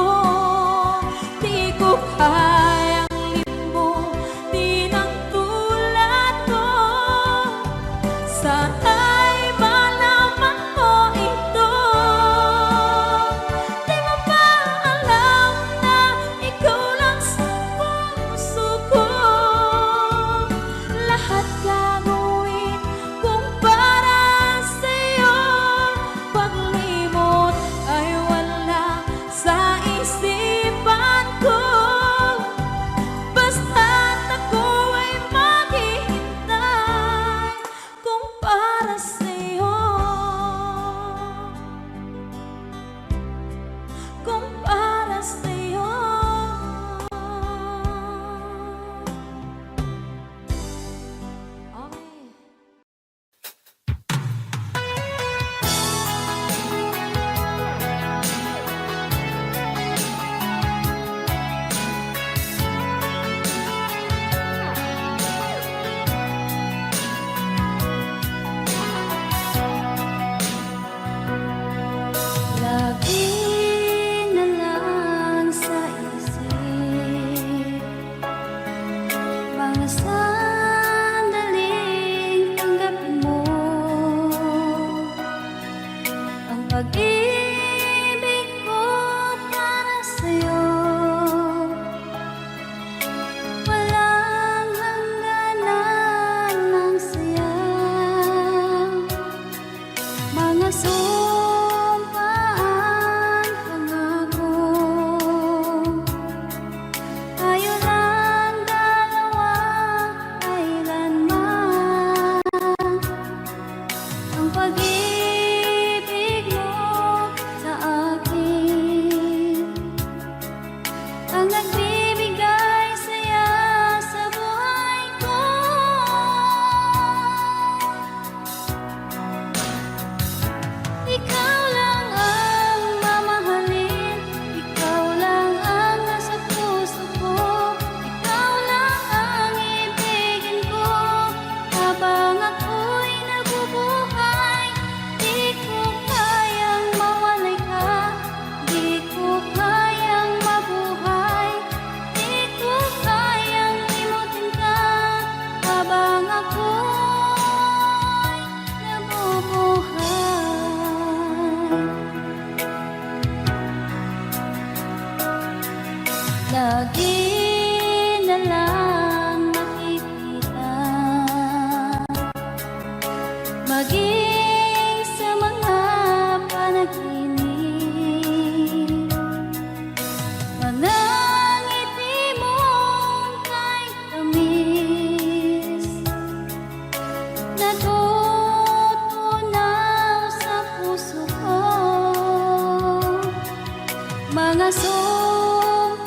Mga sumkaang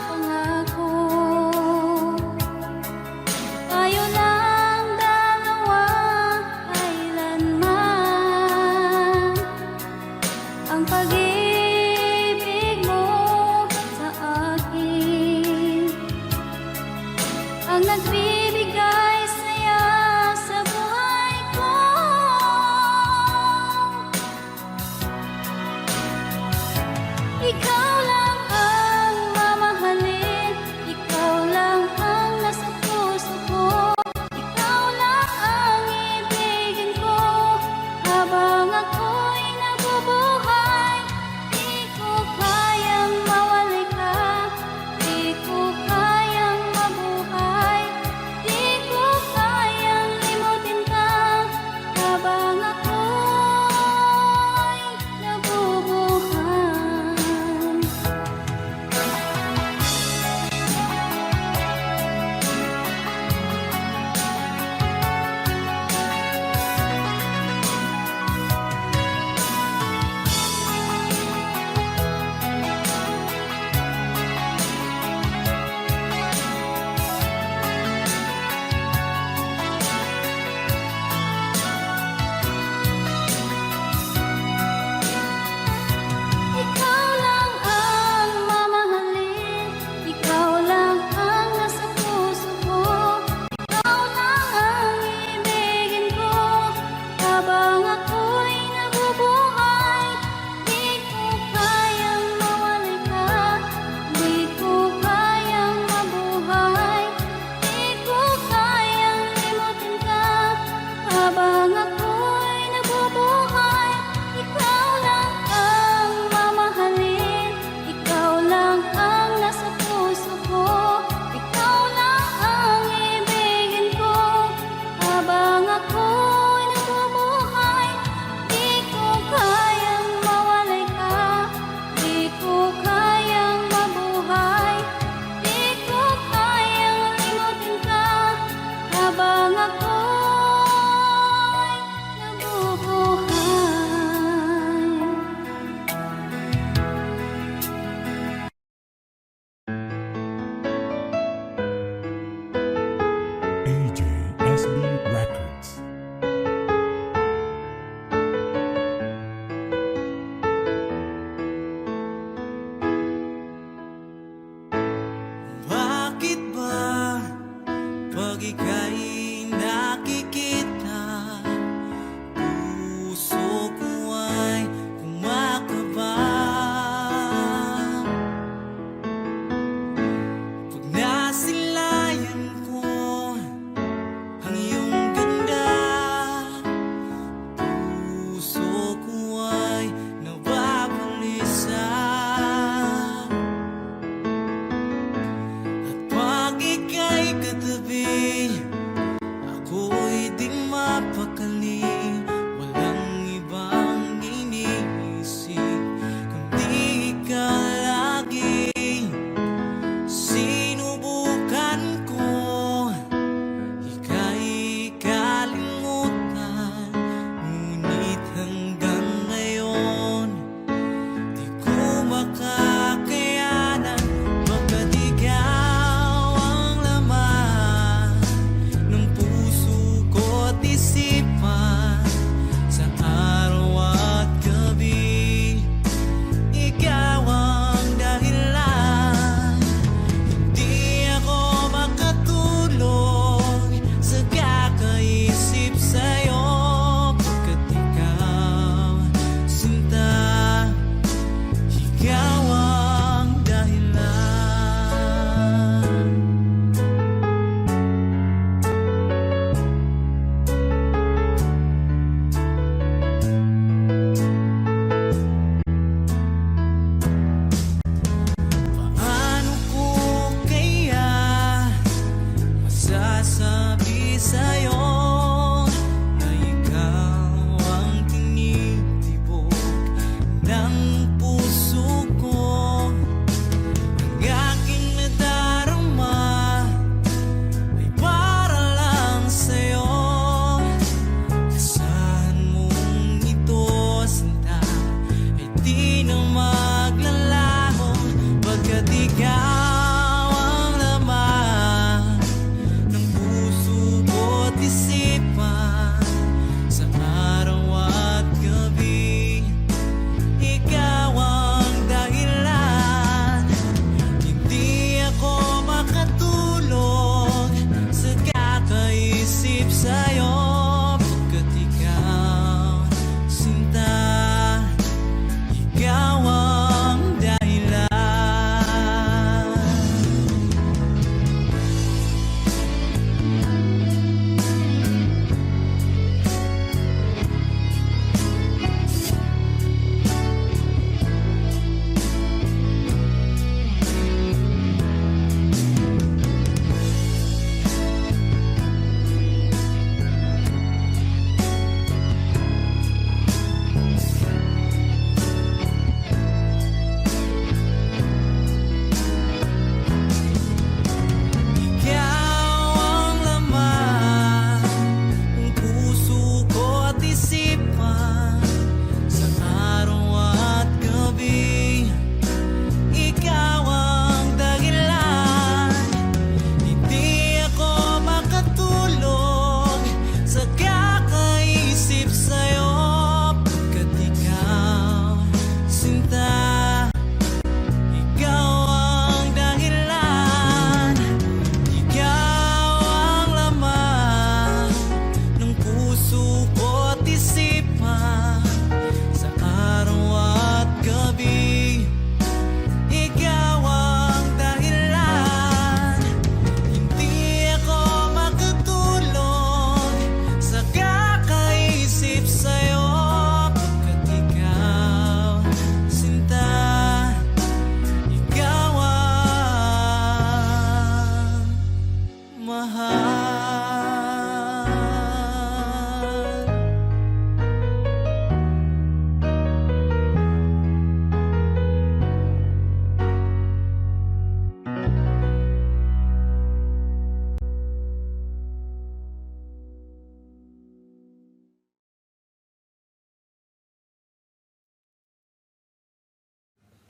pangako, tayo lang dalawa kailanman. Ang pag-ibig mo sa akin ang nagbibigay saya sa buhay ko.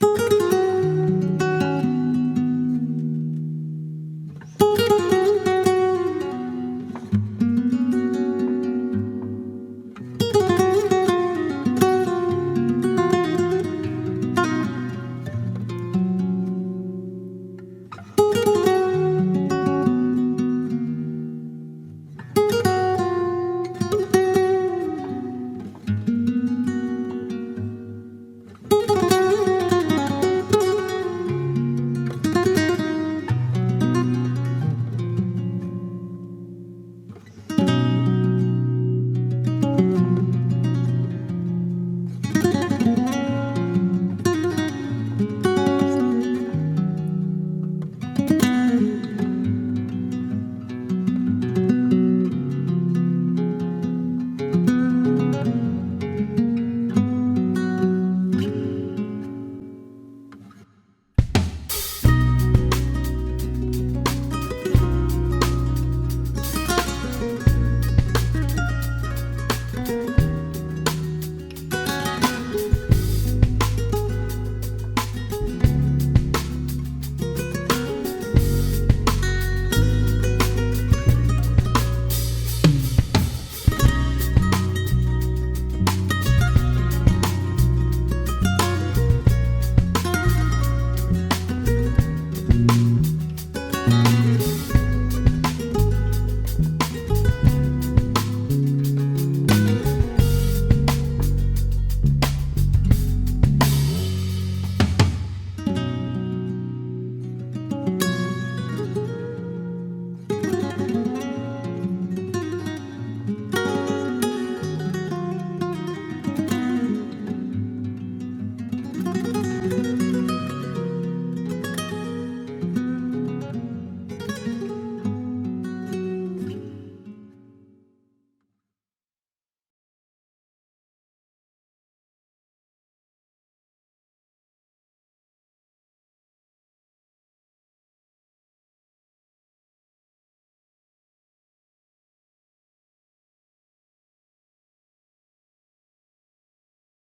Thank